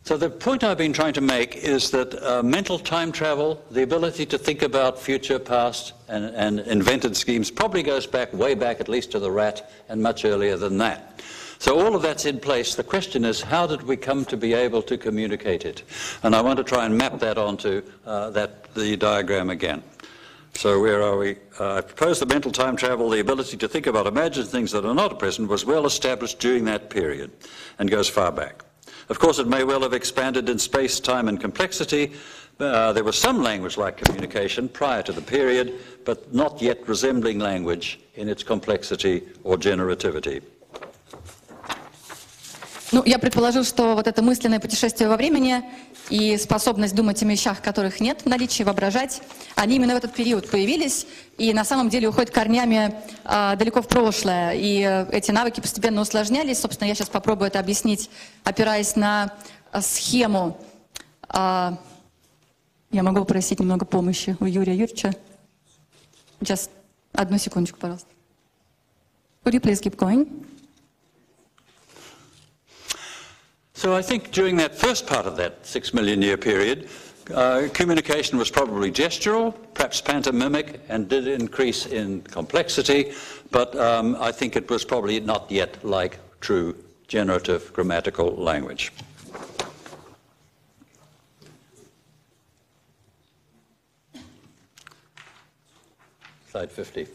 So the point I've been trying to make is that mental time travel, the ability to think about future, past, and invented schemes probably goes back, way back at least to the rat, and much earlier than that. So all of that's in place. The question is, how did we come to be able to communicate it? And I want to try and map that onto the diagram again. So where are we? I propose the mental time travel, the ability to think about, imagine things that are not present, was well established during that period and goes far back. Of course, it may well have expanded in space, time, and complexity. There was some language-like communication prior to the period, but not yet resembling language in its complexity or generativity. Ну, я предположил, что вот это мысленное путешествие во времени и способность думать о вещах, которых нет в наличии, воображать, они именно в этот период появились и на самом деле уходят корнями далеко в прошлое. И эти навыки постепенно усложнялись. Собственно, я сейчас попробую это объяснить, опираясь на схему. Я могу попросить немного помощи у Юрия Юрьевича. Сейчас, 1 секундочку, пожалуйста. Would you please keep going? So I think during that first part of that 6 million year period, communication was probably gestural, perhaps pantomimic, and did increase in complexity, but I think it was probably not yet like true generative grammatical language. Slide 50.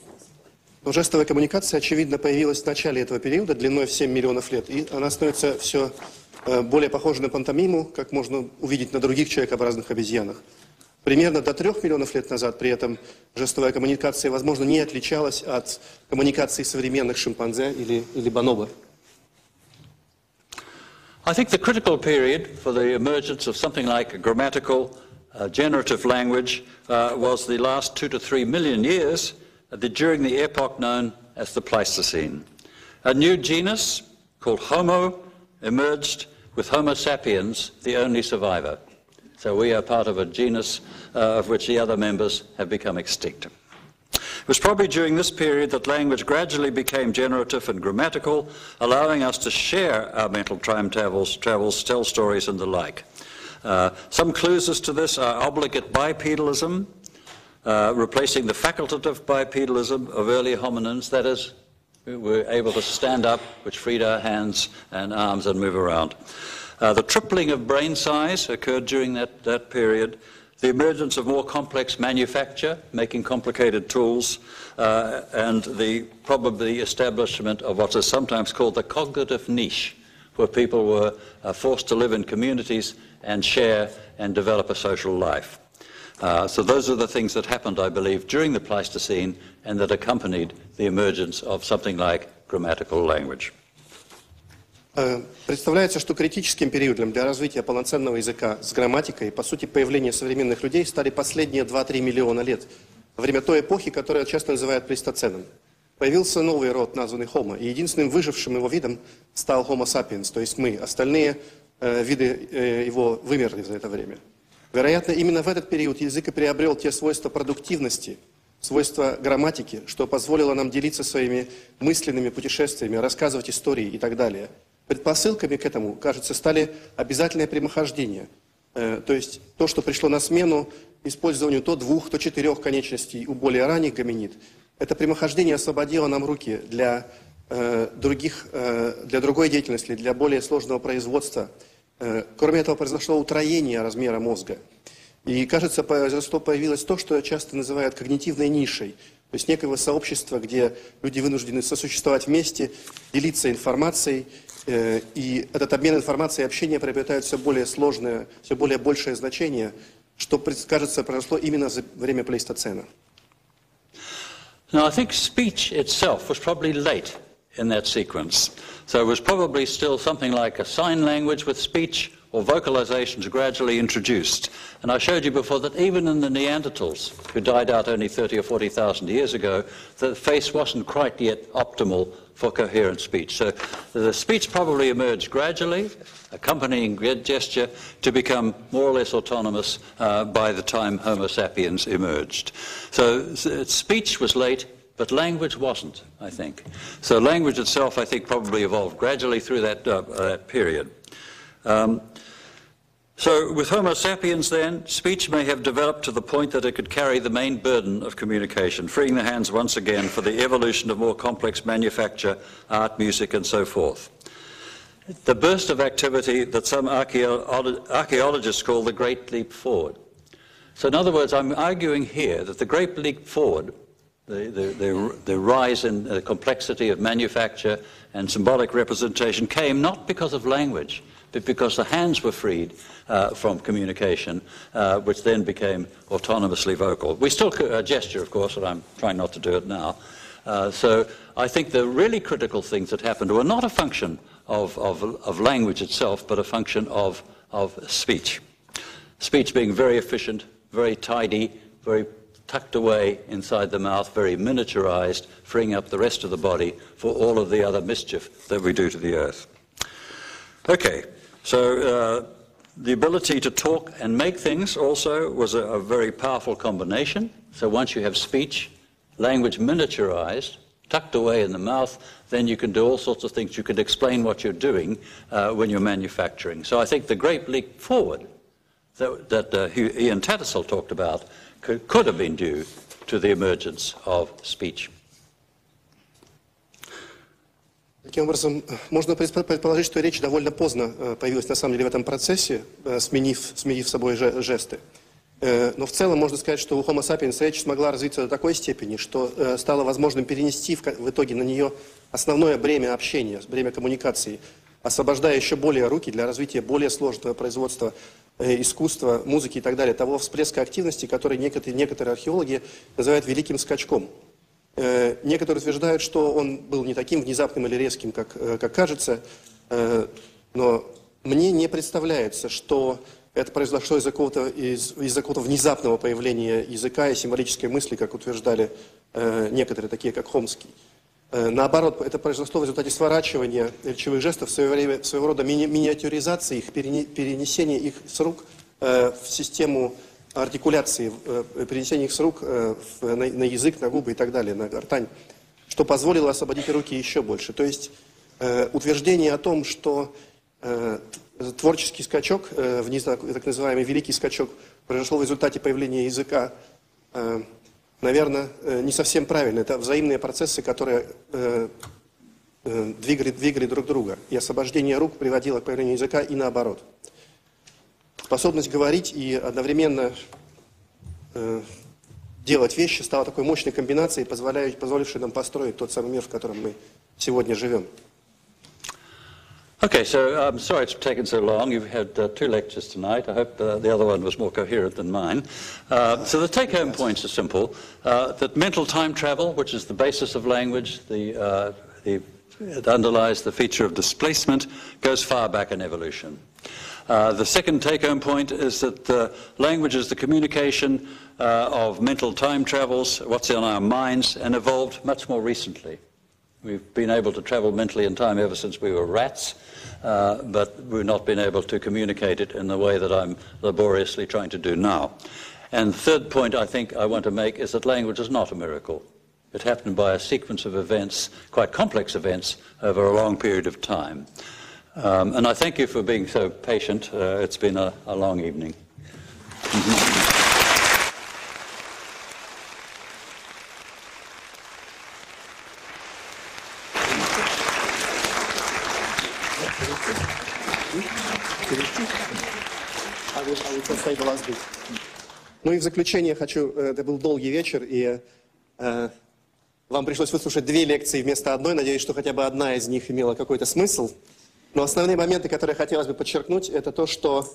Но жестовая коммуникация, очевидно, появилась в начале этого периода, длиной в 7 миллионов лет, и она становится все более похожа на пантомиму, как можно увидеть на других человекообразных обезьянах. Примерно до 3 миллионов лет назад при этом жестовая коммуникация, возможно, не отличалась от коммуникации современных шимпанзе или бонобо. I think the critical period for the emergence of something like a grammatical generative language was the last 2 to 3 million years during the epoch known as the Pleistocene. A new genus called Homo emerged with Homo sapiens, the only survivor. So we are part of a genus of which the other members have become extinct. It was probably during this period that language gradually became generative and grammatical, allowing us to share our mental time travels, tell stories and the like. Some clues as to this are obligate bipedalism, replacing the facultative bipedalism of early hominins, that is, we were able to stand up, which freed our hands and arms and move around. The tripling of brain size occurred during that period. the emergence of more complex manufacture, making complicated tools, and the probably establishment of what is sometimes called the cognitive niche, where people were forced to live in communities and share and develop a social life. So those are the things that happened, I believe, during the Pleistocene and that accompanied the emergence of something like grammatical language. Представляется, что критическим периодом для развития полноценного языка с грамматикой, по сути, появление современных людей стали последние 2-3 миллиона лет, во время той эпохи, которую часто называют плейстоценом. Появился новый род, названный Homo, и единственным выжившим его видом стал Homo sapiens, то есть мы. Остальные виды его вымерли за это время. Вероятно, именно в этот период язык и приобрел те свойства продуктивности, свойства грамматики, что позволило нам делиться своими мысленными путешествиями, рассказывать истории и так далее. Предпосылками к этому, кажется, стали обязательное прямохождение. То есть то, что пришло на смену использованию то 2, то 4 конечностей у более ранних гоминид. Это прямохождение освободило нам руки для другой деятельности, для более сложного производства. Кроме этого, произошло утроение размера мозга. И, кажется, появилось то, что часто называют когнитивной нишей. То есть некого сообщества, где люди вынуждены сосуществовать вместе, делиться информацией. И этот обмен информацией и общение приобретают все более сложное, все более большее значение, что, кажется, произошло именно за время плейстоцена. Now, I think speech itself was probably late in that sequence. So it was probably still something like a sign language with speech or vocalizations gradually introduced. And I showed you before that even in the Neanderthals, who died out only 30 or 40,000 years ago, the face wasn't quite yet optimal for coherent speech. So the speech probably emerged gradually, accompanying gesture, to become more or less autonomous by the time Homo sapiens emerged. So speech was late, but language wasn't, I think. So language itself, I think, probably evolved gradually through that period. So with Homo sapiens then, speech may have developed to the point that it could carry the main burden of communication, freeing the hands once again for the evolution of more complex manufacture, art, music, and so forth. The burst of activity that some archaeologists call the Great Leap Forward. So in other words, I'm arguing here that the Great Leap Forward, the rise in the complexity of manufacture and symbolic representation came not because of language, but because the hands were freed from communication, which then became autonomously vocal. We still gesture, of course, but I'm trying not to do it now. So I think the really critical things that happened were not a function of language itself, but a function of speech. Speech being very efficient, very tidy, very tucked away inside the mouth, very miniaturized, freeing up the rest of the body for all of the other mischief that we do to the earth. Okay, so the ability to talk and make things also was a very powerful combination. So once you have speech, language miniaturized, tucked away in the mouth, then you can do all sorts of things. You can explain what you're doing when you're manufacturing. So I think the great leap forward that Ian Tattersall talked about could have been due to the emergence of speech. Таким образом, можно предположить, что речь довольно поздно появилась на самом деле в этом процессе, сменив собой жесты. Но в целом можно сказать, что у Homo sapiens речь смогла развиться до такой степени, что стало возможным перенести в итоге на нее основное бремя общения, бремя коммуникации, освобождая еще более руки для развития более сложного производства искусства, музыки и так далее, того всплеска активности, который некоторые археологи называют великим скачком. Некоторые утверждают, что он был не таким внезапным или резким, как кажется, но мне не представляется, что это произошло из-за какого-то внезапного появления языка и символической мысли, как утверждали некоторые, такие как Хомский. Наоборот, это произошло в результате сворачивания речевых жестов, своего рода миниатюризации их, перенесения их с рук в систему артикуляции, перенесения их с рук на язык, на губы и так далее, на гортань, что позволило освободить руки еще больше. То есть утверждение о том, что творческий скачок, так называемый великий скачок, произошел в результате появления языка, наверное, не совсем правильно. Это взаимные процессы, которые двигали друг друга. И освобождение рук приводило к появлению языка и наоборот. Способность говорить и одновременно делать вещи стала такой мощной комбинацией, позволившей нам построить тот самый мир, в котором мы сегодня живем. Okay, so I'm sorry it's taken so long. You've had 2 lectures tonight. I hope the other one was more coherent than mine. So the take-home points are simple. That mental time travel, which is the basis of language, it underlies the feature of displacement, goes far back in evolution. The second take-home point is that language is the communication of mental time travels, what's in our minds, and evolved much more recently. We've been able to travel mentally in time ever since we were rats, but we've not been able to communicate it in the way that I'm laboriously trying to do now. And the third point I think I want to make is that language is not a miracle. It happened by a sequence of events, quite complex events, over a long period of time. And I thank you for being so patient. It's been a long evening. Ну и в заключение хочу, это был долгий вечер, и вам пришлось выслушать 2 лекции вместо одной. Надеюсь, что хотя бы одна из них имела какой-то смысл. Но основные моменты, которые хотелось бы подчеркнуть, это то, что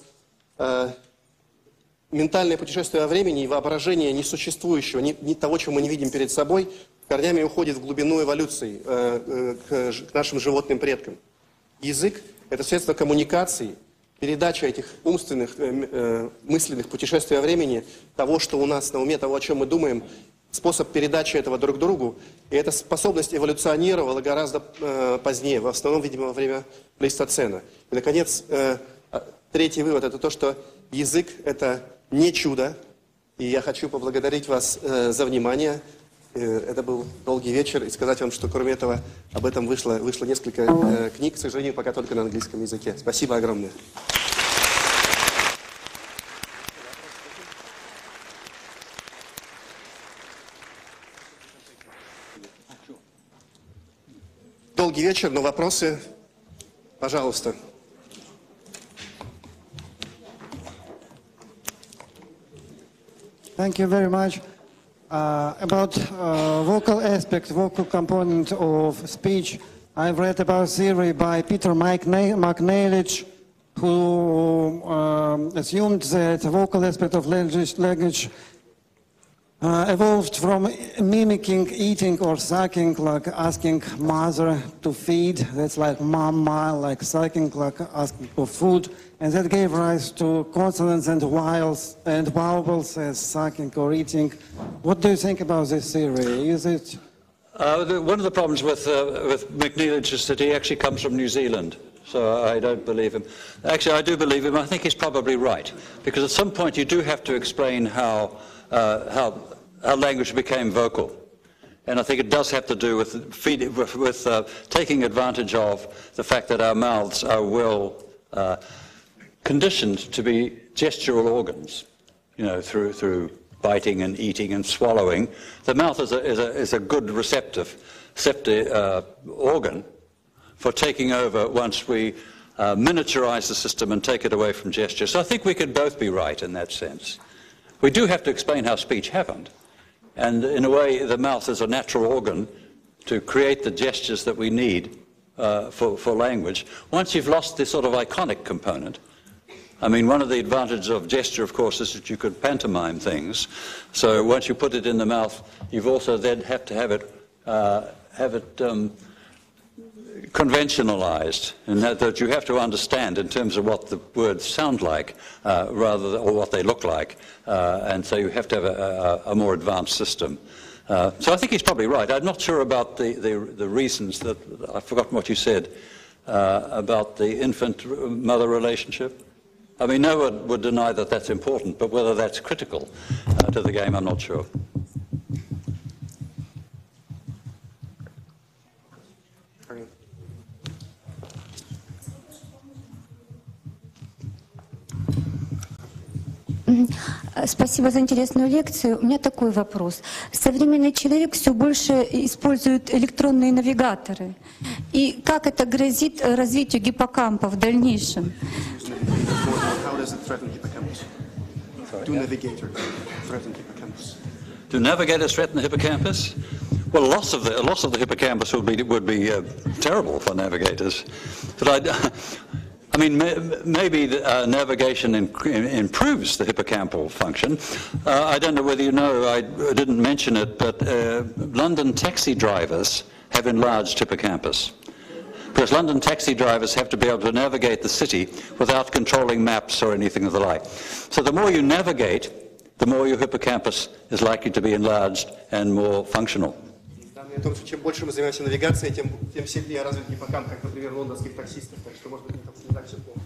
ментальное путешествие во времени и воображение несуществующего, не того, чего мы не видим перед собой, корнями уходит в глубину эволюции, к нашим животным предкам. Язык – это средство коммуникации, передача этих умственных, мысленных путешествий во времени, того, что у нас на уме, того, о чем мы думаем, способ передачи этого друг другу. И эта способность эволюционировала гораздо позднее, в основном, видимо, во время плейстоцена. И, наконец, третий вывод – это то, что язык – это не чудо. И я хочу поблагодарить вас за внимание. Это был долгий вечер, и сказать вам, что кроме этого об этом вышло несколько книг, к сожалению, пока только на английском языке. Спасибо огромное. Долгий вечер, но вопросы, пожалуйста. Thank you very much. About vocal aspect, vocal component of speech, I've read about theory by Peter McNeilich, who assumed that the vocal aspect of language evolved from mimicking eating or sucking, like asking mother to feed. That's like mama, like sucking, like asking for food. And that gave rise to consonants and vowels as sucking or eating. What do you think about this theory? Is it... One of the problems with McNeilich is that he actually comes from New Zealand. So I don't believe him. Actually, I do believe him. I think he's probably right. Because at some point you do have to explain how language became vocal. And I think it does have to do with taking advantage of the fact that our mouths are well conditioned to be gestural organs, you know, through biting and eating and swallowing. The mouth is a good receptive organ for taking over once we miniaturize the system and take it away from gesture. So I think we could both be right in that sense. We do have to explain how speech happened. And in a way, the mouth is a natural organ to create the gestures that we need for language. Once you've lost this sort of iconic component, I mean, one of the advantages of gesture, of course, is that you could pantomime things. So once you put it in the mouth, you've also then have to have it conventionalized, and that you have to understand in terms of what the words sound like, or what they look like, and so you have to have a more advanced system. So I think he's probably right. I'm not sure about the reasons that I've forgotten what you said about the infant-mother relationship. I mean, no one would deny that that's important, but whether that's critical to the game, I'm not sure. Спасибо за интересную лекцию. У меня такой вопрос. Современный человек все больше использует электронные навигаторы. И как это грозит развитию гиппокампа в дальнейшем? Do navigators threaten hippocampus? Do navigators threaten the hippocampus? Well, loss of the hippocampus would be terrible for navigators. But I mean, maybe navigation improves the hippocampal function. I don't know whether you know, I didn't mention it, but London taxi drivers have enlarged hippocampus. Because London taxi drivers have to be able to navigate the city without controlling maps or anything of the like. So the more you navigate, the more your hippocampus is likely to be enlarged and more functional. О том, что чем больше мы занимаемся навигацией, тем сильнее развит гиппокамп, как, например, лондонских таксистов. Так что, может быть, не так все плохо.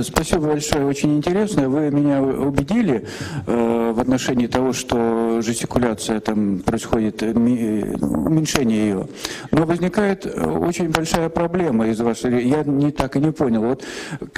Спасибо большое, очень интересно. Вы меня убедили в отношении того, что жестикуляция, там происходит уменьшение ее. Но возникает очень большая проблема из вашей... Я так и не понял. Вот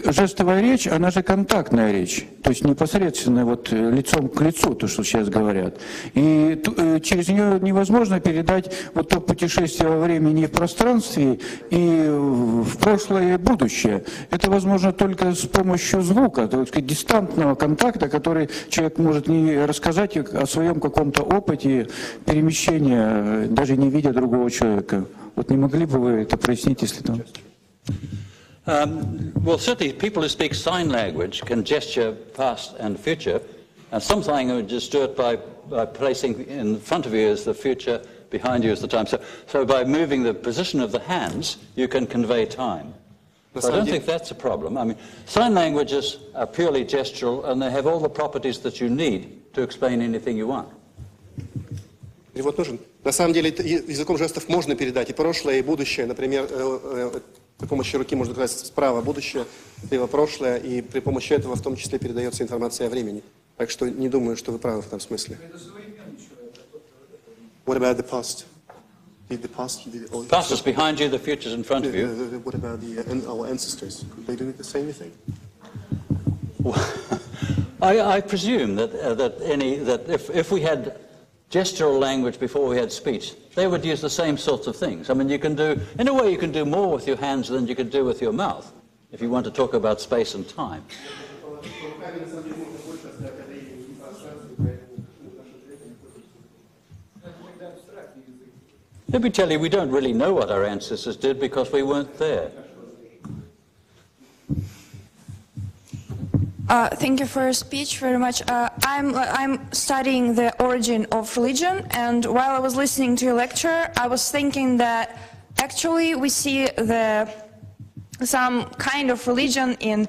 жестовая речь, она же контактная речь. То есть непосредственно вот лицом к лицу, то, что сейчас говорят. И через нее невозможно передать вот то путешествие во времени и в пространстве, и в прошлое и будущее. Это возможно только с помощью звука, то есть дистантного контакта, который человек может не рассказать о своем каком-то опыте перемещения, даже не видя другого человека. Вот не могли бы вы это прояснить, если там... Well, certainly people who speak sign language can gesture past and future, and some sign languages do it by placing in front of you as the future, behind you as the time. So by moving the position of the hands, you can convey time. So I don't think that's a problem. I mean, sign languages are purely gestural, and they have all the properties that you need to explain anything you want. Перевод нужен. На самом деле языком жестов можно передать и прошлое, и будущее. Например, при помощи руки можно сказать справа будущее, слева прошлое, и при помощи этого в том числе передается информация о времени. Так что не думаю, что вы правы в этом смысле. What about the past? The past is behind you, the future is in front of you. What about our ancestors? Could they do the same thing? I presume that if we had gestural language before we had speech, they would use the same sorts of things. I mean, in a way, you can do more with your hands than you could do with your mouth, if you want to talk about space and time. Let me tell you, we don't really know what our ancestors did because we weren't there. Thank you for your speech very much. I'm studying the origin of religion, and while I was listening to your lecture, I was thinking that actually we see some kind of religion in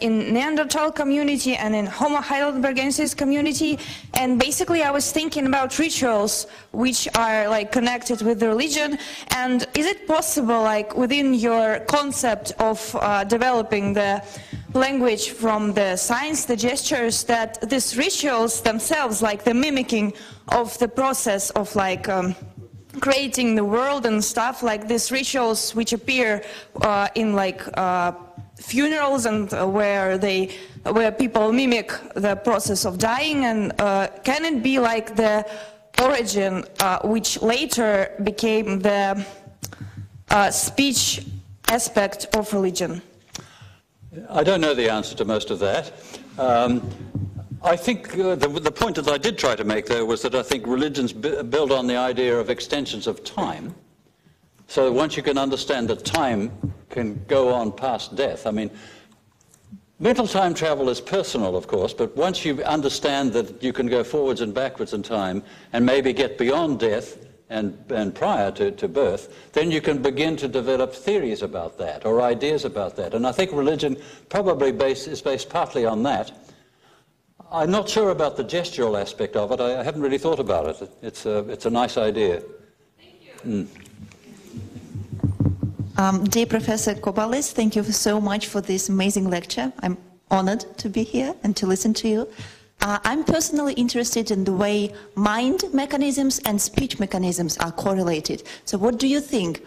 Neanderthal community and in Homo heidelbergensis community, and basically I was thinking about rituals which are connected with the religion. And is it possible, within your concept of developing the language from the signs, the gestures, that these rituals themselves, the mimicking of the process of creating the world and stuff, these rituals which appear in funerals and where people mimic the process of dying, and can it be the origin which later became the speech aspect of religion? I don't know the answer to most of that. I think the point that I did try to make there was that I think religions build on the idea of extensions of time. So once you can understand that time can go on past death, I mean, mental time travel is personal, of course, but once you understand that you can go forwards and backwards in time and maybe get beyond death and prior to birth, then you can begin to develop theories about that or ideas about that. And I think religion probably is based partly on that. I'm not sure about the gestural aspect of it. I haven't really thought about it. It's a nice idea. Thank you. Dear Professor Korballis, thank you so much for this amazing lecture. I'm honored to be here and to listen to you. I'm personally interested in the way mind mechanisms and speech mechanisms are correlated. So what do you think?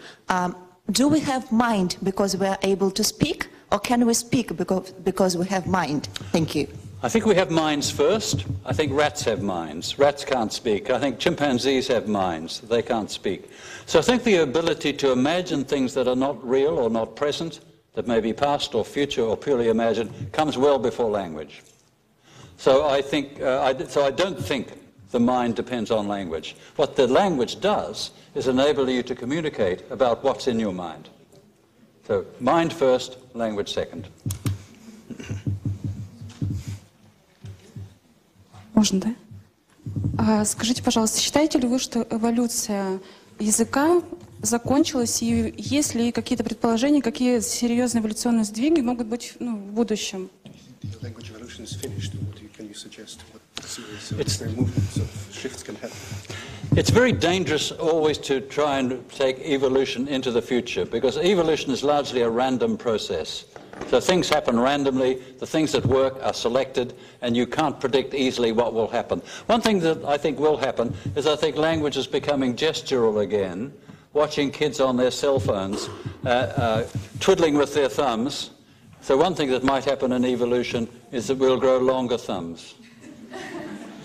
Do we have mind because we are able to speak, or can we speak because we have mind? Thank you. I think we have minds first. I think rats have minds. Rats can't speak. I think chimpanzees have minds. They can't speak. So I think the ability to imagine things that are not real or not present, that may be past or future or purely imagined, comes well before language. So I think, I don't think the mind depends on language. What the language does is enable you to communicate about what's in your mind. So mind first, language second. Можно, да? Скажите, пожалуйста, считаете ли вы, что эволюция языка закончилась, и есть ли какие-то предположения, какие серьезные эволюционные сдвиги могут быть в будущем? It's very dangerous always to try and take evolution into the future, because evolution is largely a random process. So things happen randomly, the things that work are selected, and you can't predict easily what will happen. One thing that I think will happen is I think language is becoming gestural again, watching kids on their cell phones, twiddling with their thumbs. So one thing that might happen in evolution is that we'll grow longer thumbs.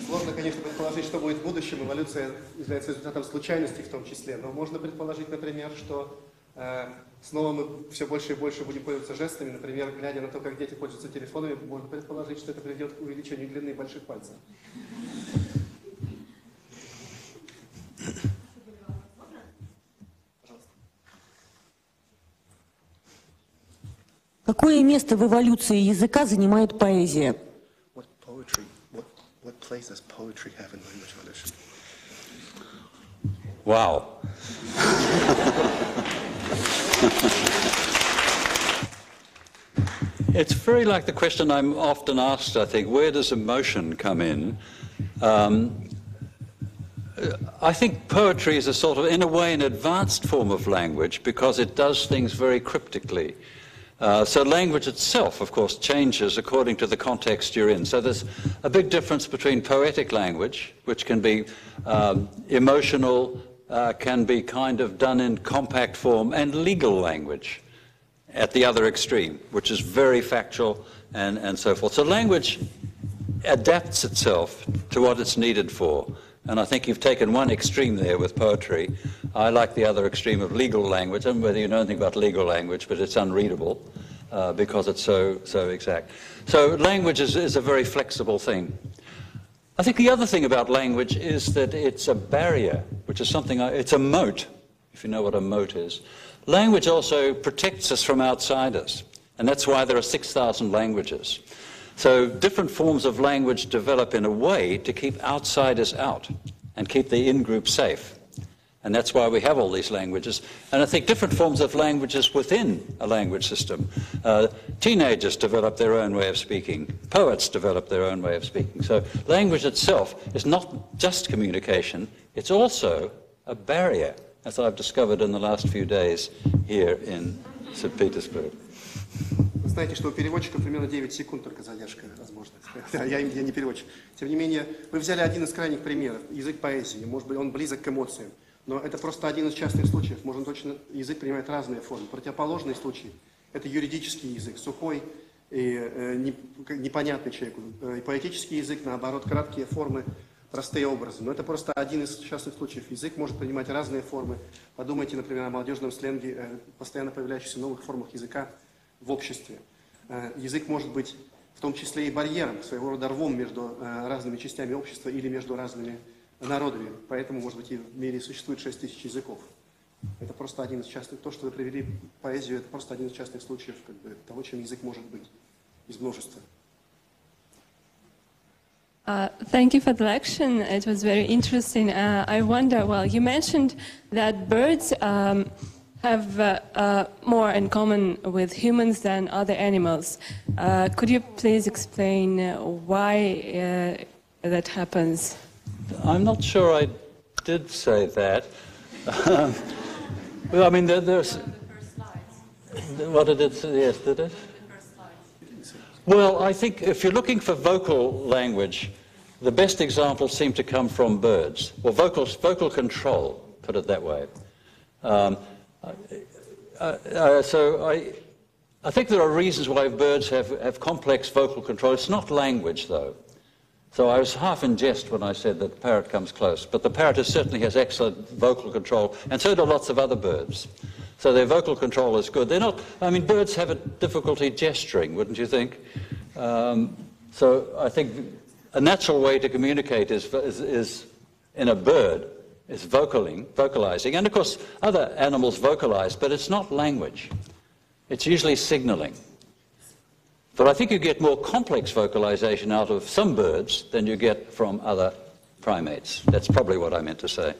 Сложно, конечно, предположить, что будет в будущем. Эволюция является результатом случайностей в том числе. Но можно предположить, например, что снова мы все больше и больше будем пользоваться жестами. Например, глядя на то, как дети пользуются телефонами, можно предположить, что это приведет к увеличению длины больших пальцев. Какое место в эволюции языка занимает поэзия? What place does poetry have in language evolution? Wow. It's very like the question I'm often asked, I think, where does emotion come in? I think poetry is a sort of, in a way, an advanced form of language because it does things very cryptically. So language itself, of course, changes according to the context you're in. So there's a big difference between poetic language, which can be emotional, can be kind of done in compact form, and legal language at the other extreme, which is very factual and so forth. So language adapts itself to what it's needed for. And I think you've taken one extreme there with poetry. I like the other extreme of legal language. I don't know whether you know anything about legal language, but it's unreadable because it's so exact. So language is a very flexible thing. I think the other thing about language is that it's a barrier, which is something, it's a moat, if you know what a moat is. Language also protects us from outsiders, and that's why there are 6,000 languages. So different forms of language develop in a way to keep outsiders out and keep the in-group safe. And that's why we have all these languages. And I think different forms of languages within a language system. Teenagers develop their own way of speaking. Poets develop their own way of speaking. So language itself is not just communication, it's also a barrier, as I've discovered in the last few days here in St. Petersburg. Вы знаете, что у переводчика примерно 9 секунд только задержка возможна. Я не переводчик. Тем не менее, вы взяли один из крайних примеров, язык поэзии. Может быть, он близок к эмоциям. Но это просто один из частных случаев. Можно точно, язык принимает разные формы. Противоположный случай – это юридический язык, сухой и непонятный человеку. И поэтический язык, наоборот, краткие формы, простые образы. Но это просто один из частных случаев. Язык может принимать разные формы. Подумайте, например, о молодежном сленге, постоянно появляющихся новых формах языка в обществе. Язык может быть в том числе и барьером, своего рода рвом между разными частями общества или между разными народами. Поэтому, может быть, и в мире существует 6000 языков. Это просто один из частных, то, что вы привели поэзию, это просто один из частных случаев того, чем язык может быть, из множества. Thank you for the lecture. It was very interesting. I wonder, well, you mentioned that birds have more in common with humans than other animals. Could you please explain why that happens? I'm not sure I did say that. Well, I mean, there's... What did it say? Yes, did it? Well, I think if you're looking for vocal language, the best examples seem to come from birds, or vocal control, put it that way. So I think there are reasons why birds have complex vocal control. It's not language, though. So I was half in jest when I said that the parrot comes close, but the parrot certainly has excellent vocal control, and so do lots of other birds. So their vocal control is good. They're not, I mean, birds have a difficulty gesturing, wouldn't you think? So I think a natural way to communicate is in a bird, is vocalizing. And of course, other animals vocalize, but it's not language. It's usually signaling. But I think you get more complex vocalization out of some birds than you get from other primates. That's probably what I meant to say.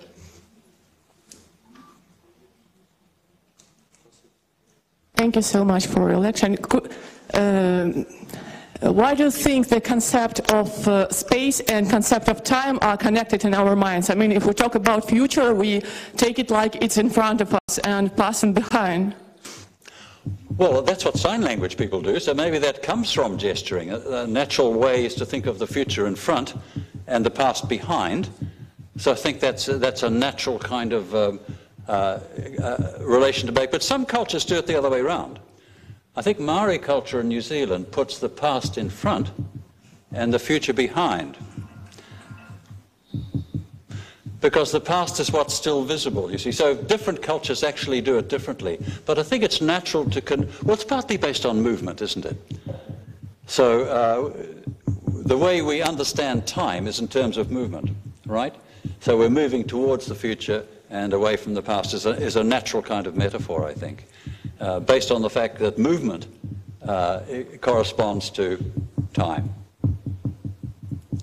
Thank you so much for your lecture. Why do you think the concept of space and concept of time are connected in our minds? I mean, if we talk about future, we take it like it's in front of us and passing behind. Well, that's what sign language people do, so maybe that comes from gesturing. A natural way is to think of the future in front and the past behind. So I think that's a natural kind of relation to make. But some cultures do it the other way around. I think Maori culture in New Zealand puts the past in front and the future behind. Because the past is what's still visible, you see. So different cultures actually do it differently. But I think it's natural to... well, it's partly based on movement, isn't it? So the way we understand time is in terms of movement, right? So we're moving towards the future and away from the past is a natural kind of metaphor, I think, based on the fact that movement corresponds to time.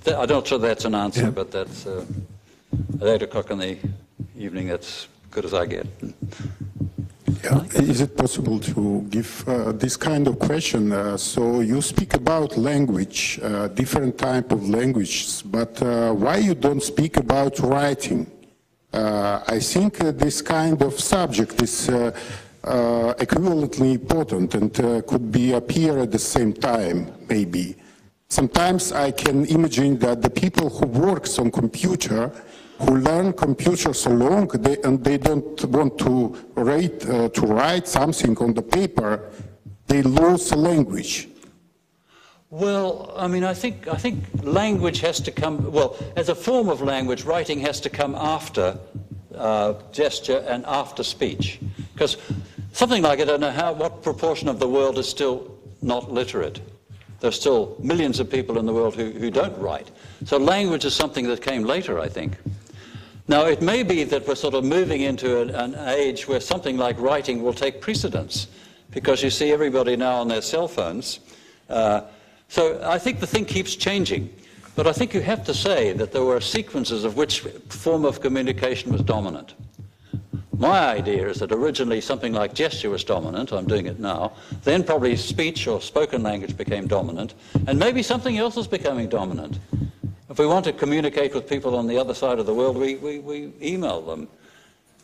I'm not sure that's an answer, but that's... at 8 o'clock in the evening, that's good as I get. Yeah. Is it possible to give this kind of question? So you speak about language, different type of languages, but why you don't speak about writing? I think this kind of subject is equivalently important and could appear at the same time, maybe. Sometimes I can imagine that the people who works on computer, who learn computer so long, they don't want to write something on the paper, they lose the language. Well, I mean, I think language has to come, well, as a form of language, writing has to come after gesture and after speech. Because something like, I don't know what proportion of the world is still not literate. There's still millions of people in the world who don't write. So language is something that came later, I think. Now, it may be that we're sort of moving into an age where something like writing will take precedence, because you see everybody now on their cell phones. So I think the thing keeps changing. But I think you have to say that there were sequences of which form of communication was dominant. My idea is that originally something like gesture was dominant, I'm doing it now, then probably speech or spoken language became dominant, and maybe something else is becoming dominant. If we want to communicate with people on the other side of the world, we email them.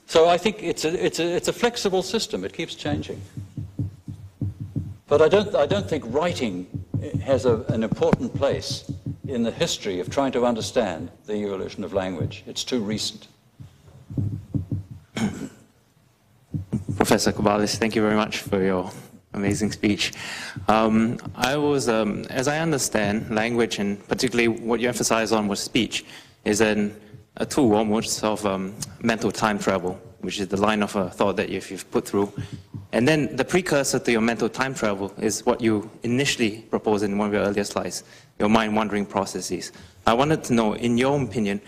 So I think it's a flexible system, it keeps changing. But I don't think writing has an important place in the history of trying to understand the evolution of language. It's too recent. Professor Korballis, thank you very much for your amazing speech. As I understand, language, and particularly what you emphasize on was speech, is a tool almost of mental time travel, which is the line of thought that you've put through. And then the precursor to your mental time travel is what you initially proposed in one of your earlier slides, your mind-wandering processes. I wanted to know, in your opinion,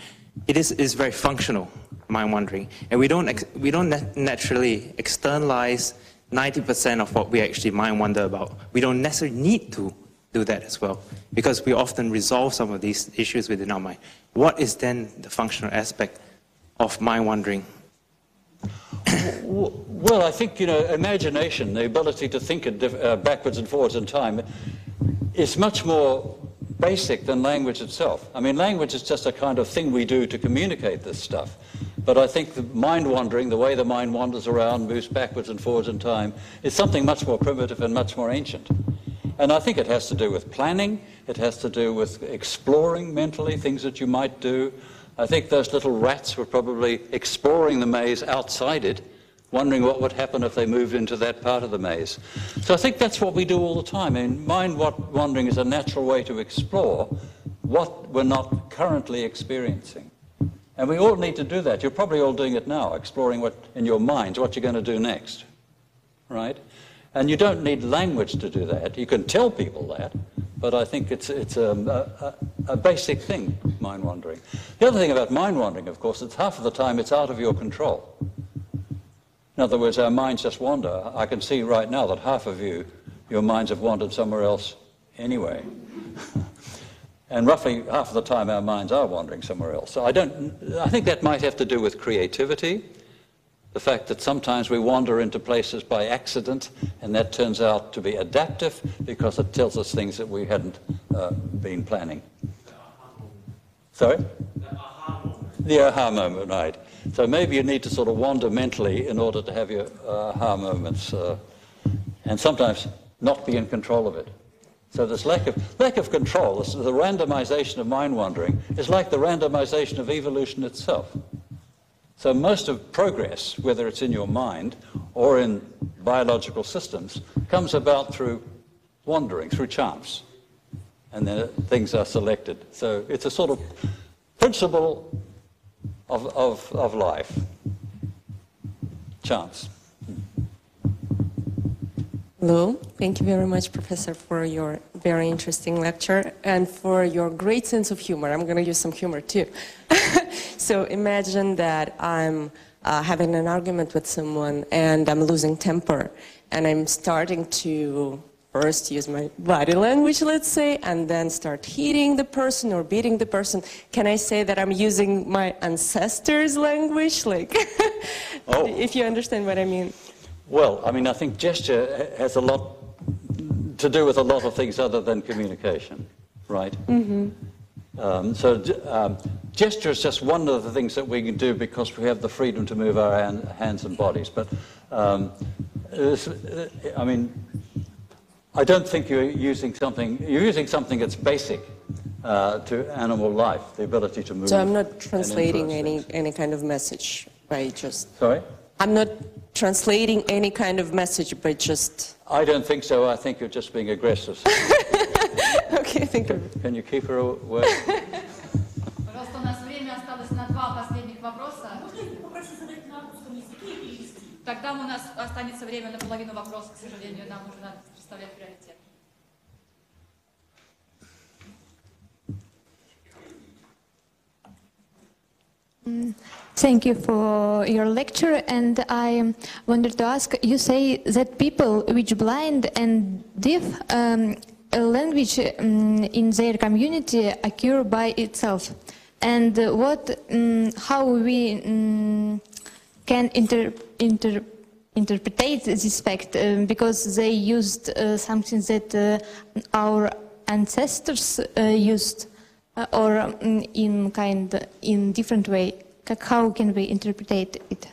it is very functional, mind-wandering, and we don't naturally externalize 90% of what we actually mind-wander about. We don't necessarily need to do that as well, because we often resolve some of these issues within our mind. What is then the functional aspect of mind-wandering? Well, I think, imagination, the ability to think backwards and forwards in time, is much more basic than language itself. I mean, language is just a kind of thing we do to communicate this stuff. But I think the mind wandering, the way the mind wanders around, moves backwards and forwards in time, is something much more primitive and much more ancient. And I think it has to do with planning, it has to do with exploring mentally things that you might do. I think those little rats were probably exploring the maze outside it wondering what would happen if they moved into that part of the maze. So I think that's what we do all the time. I mean, mind wandering is a natural way to explore what we're not currently experiencing. And we all need to do that. You're probably all doing it now, exploring what in your minds, what you're going to do next, right? And you don't need language to do that. You can tell people that, but I think it's a basic thing, mind wandering. The other thing about mind wandering, of course, is half of the time it's out of your control. In other words, our minds just wander. I can see right now that half of you, your minds have wandered somewhere else anyway. And roughly half of the time our minds are wandering somewhere else. So I think that might have to do with creativity, the fact that sometimes we wander into places by accident, and that turns out to be adaptive because it tells us things that we hadn't been planning. Sorry? The aha moment, right. So maybe you need to sort of wander mentally in order to have your aha moments, and sometimes not be in control of it. So this lack of control, the randomization of mind wandering, is like the randomization of evolution itself. So most of progress, whether it's in your mind or in biological systems, comes about through wandering, through chance. And then things are selected. So it's a sort of principle of life. Chance. Hello, thank you very much, Professor, for your very interesting lecture and for your great sense of humor. I'm going to use some humor too. So imagine that I'm having an argument with someone and I'm losing temper and I'm starting to first use my body language, let's say, and then start hitting the person or beating the person. Can I say that I'm using my ancestors' language? Like, if you understand what I mean. Well, I mean, I think gesture has a lot to do with a lot of things other than communication, right? Mm-hmm. Gesture is just one of the things that we can do because we have the freedom to move our hands and bodies. But, I mean, I don't think you're using something that's basic to animal life, the ability to move. So I'm not translating any kind of message by just... Sorry? I'm not translating any kind of message by just... I don't think so. I think you're just being aggressive. Okay, thank you. Can you keep her away? Пожалуйста, у нас время осталось на 2 последних вопроса. Тогда у нас останется время на половину вопросов, к сожалению, нам уже надо представлять приоритет. Thank you for your lecture, and I wanted to ask, you say that people which blind and deaf language in their community occur by itself, and how we can interpret this fact, because they used something that our ancestors used, or in different way. How can we interpret it?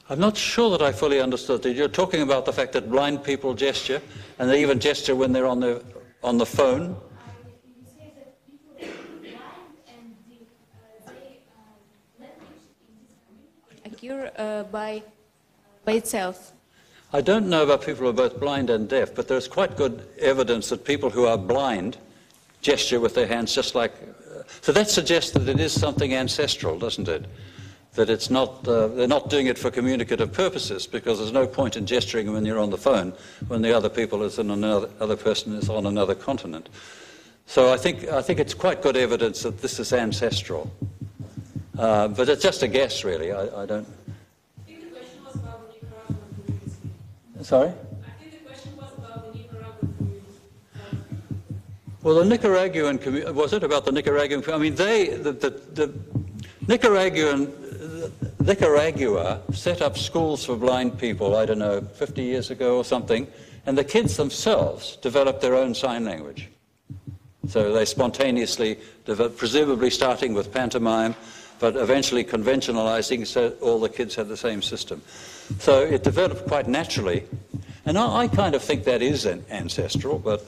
I'm not sure that I fully understood it. You're talking about the fact that blind people gesture, and they even gesture when they're on the phone. You say that people blind and they language in this community occur by itself. I don't know about people who are both blind and deaf, but there's quite good evidence that people who are blind gesture with their hands just like... So that suggests that it is something ancestral, doesn't it? That it's not, they're not doing it for communicative purposes, because there's no point in gesturing when you're on the phone when the other person is on another continent. So I think it's quite good evidence that this is ancestral. But it's just a guess, really. I don't... I think the question was about the Nicaraguan community. Sorry? I think the question was about the Nicaraguan community. Well, the Nicaraguan community, was it about the Nicaraguan? I mean, the Nicaragua set up schools for blind people, I don't know, 50 years ago or something, and the kids themselves developed their own sign language. So they spontaneously developed, presumably starting with pantomime, but eventually conventionalizing so all the kids had the same system. So it developed quite naturally, and I kind of think that is ancestral, but...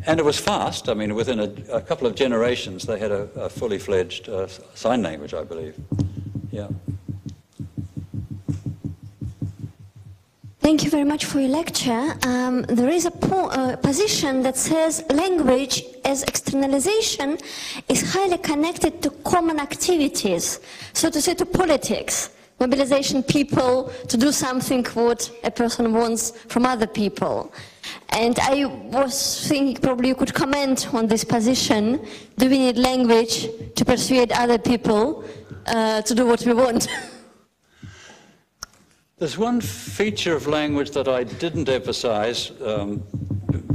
and it was fast. I mean, within a couple of generations, they had a fully fledged sign language, I believe. Yeah. Thank you very much for your lecture. There is a position that says language as externalization is highly connected to common activities, so to say to politics, mobilization people to do something what a person wants from other people. And I was thinking probably you could comment on this position. Do we need language to persuade other people to do what we want? There's one feature of language that I didn't emphasize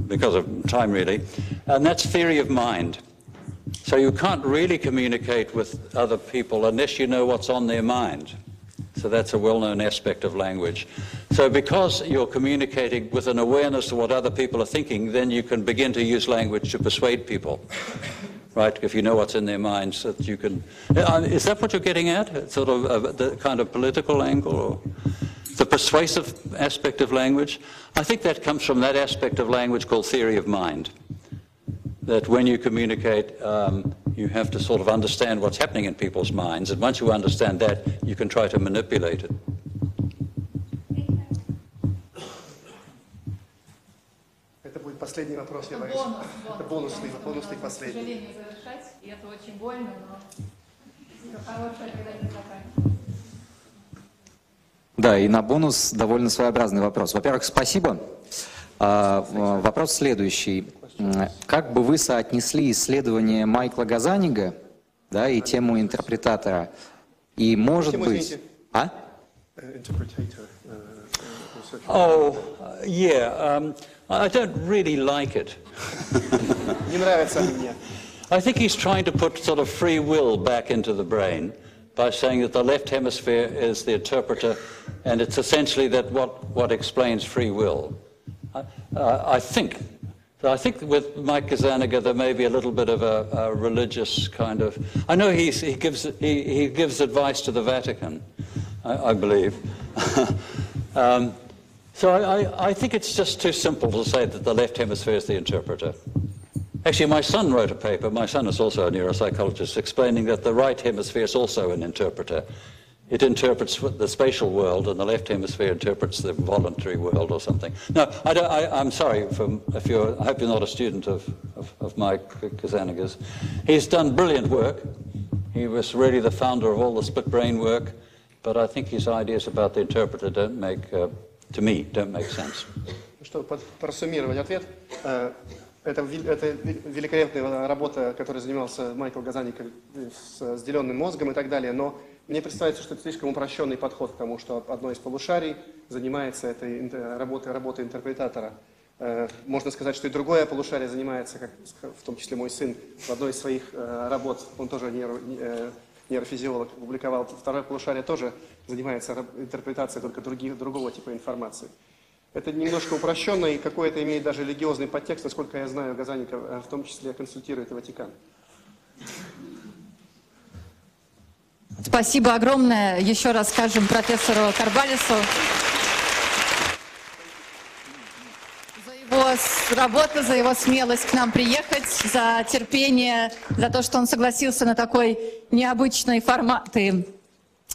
because of time really, and that's theory of mind. So you can't really communicate with other people unless you know what's on their mind. So that's a well-known aspect of language. So because you're communicating with an awareness of what other people are thinking, then you can begin to use language to persuade people. Right, if you know what's in their minds, that you can. Is that what you're getting at? Sort of the kind of political angle, or the persuasive aspect of language? I think that comes from that aspect of language called theory of mind. That when you communicate, you have to sort of understand what's happening in people's minds, and once you understand that, you can try to manipulate it. Последний вопрос, я боюсь. Это бонусный последний. К сожалению, завершать, и это очень больно, но хорошее, когда не заканчивается. Да, и на бонус довольно своеобразный вопрос. Во-первых, спасибо. Вопрос следующий. Как бы вы соотнесли исследование Майкла Газанига, да, и тему интерпретатора? И может быть... А? Oh, yeah. I don't really like it. I think he's trying to put sort of free will back into the brain by saying that the left hemisphere is the interpreter, and it's essentially that what explains free will. I think with Mike Gazzaniga there may be a little bit of a religious kind of. I know he gives advice to the Vatican, I believe. So I think it's just too simple to say that the left hemisphere is the interpreter. Actually, my son wrote a paper, my son is also a neuropsychologist, explaining that the right hemisphere is also an interpreter. It interprets the spatial world, and the left hemisphere interprets the voluntary world or something. No, I'm sorry, I hope you're not a student of Mike Gazzaniga's. He's done brilliant work. He was really the founder of all the split brain work, but I think his ideas about the interpreter don't make... to me, don't make sense. Чтобы просуммировать ответ, это великолепная работа, которой занимался Майкл Газаник с деленным мозгом и так далее, но мне представляется, что это слишком упрощенный подход к тому, что одно из полушарий занимается этой работой интерпретатора. Можно сказать, что и другое полушарие занимается, как в том числе мой сын, в одной из своих работ, он тоже нейрофизиолог, публиковал, второе полушарие тоже занимается интерпретацией только другого типа информации. Это немножко упрощенно, и какой-то имеет даже религиозный подтекст, насколько я знаю, Газаника в том числе консультирует и Ватикан. Спасибо огромное. Еще раз скажем профессору Корбаллису за его работу, за его смелость к нам приехать, за терпение, за то, что он согласился на такой необычный формат и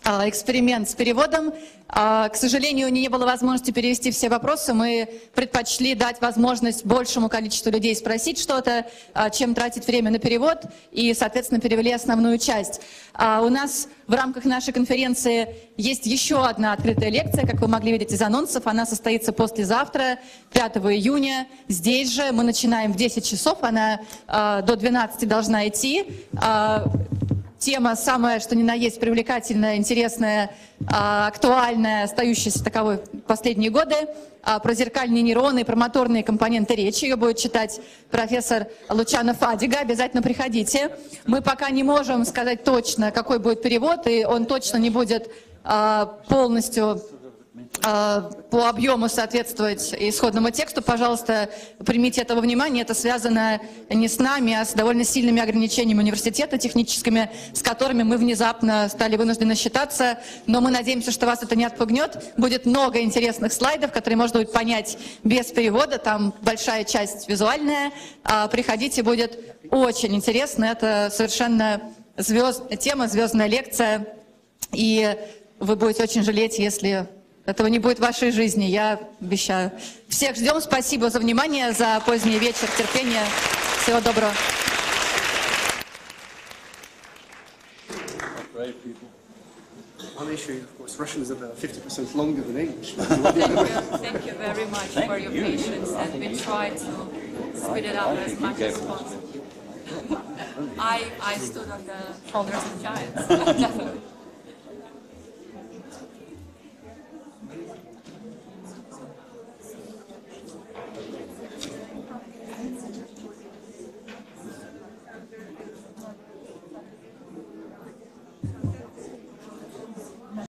эксперимент с переводом. К сожалению, не было возможности перевести все вопросы. Мы предпочли дать возможность большему количеству людей спросить что-то, чем тратить время на перевод, и, соответственно, перевели основную часть. У нас в рамках нашей конференции есть еще одна открытая лекция, как вы могли видеть из анонсов. Она состоится послезавтра, 5 июня. Здесь же мы начинаем в 10 часов, она до 12 должна идти. Тема самая, что ни на есть, привлекательная, интересная, актуальная, остающаяся таковой в последние годы, про зеркальные нейроны и про моторные компоненты речи. Ее будет читать профессор Лучано Фадига. Обязательно приходите. Мы пока не можем сказать точно, какой будет перевод, и он точно не будет полностью по объему соответствовать исходному тексту. Пожалуйста, примите это во внимание. Это связано не с нами, а с довольно сильными ограничениями университета техническими, с которыми мы внезапно стали вынуждены считаться. Но мы надеемся, что вас это не отпугнет. Будет много интересных слайдов, которые можно будет понять без перевода. Там большая часть визуальная. Приходите, будет очень интересно. Это совершенно тема, звездная лекция. И вы будете очень жалеть, если этого не будет в вашей жизни, я обещаю. Всех ждем, спасибо за внимание, за поздний вечер, терпение. Всего доброго. One issue, of course, Russian is about 50% longer than English. Thank you very much for your patience, and we try to speed it up as much as possible. I stood on the shoulders of giants, definitely.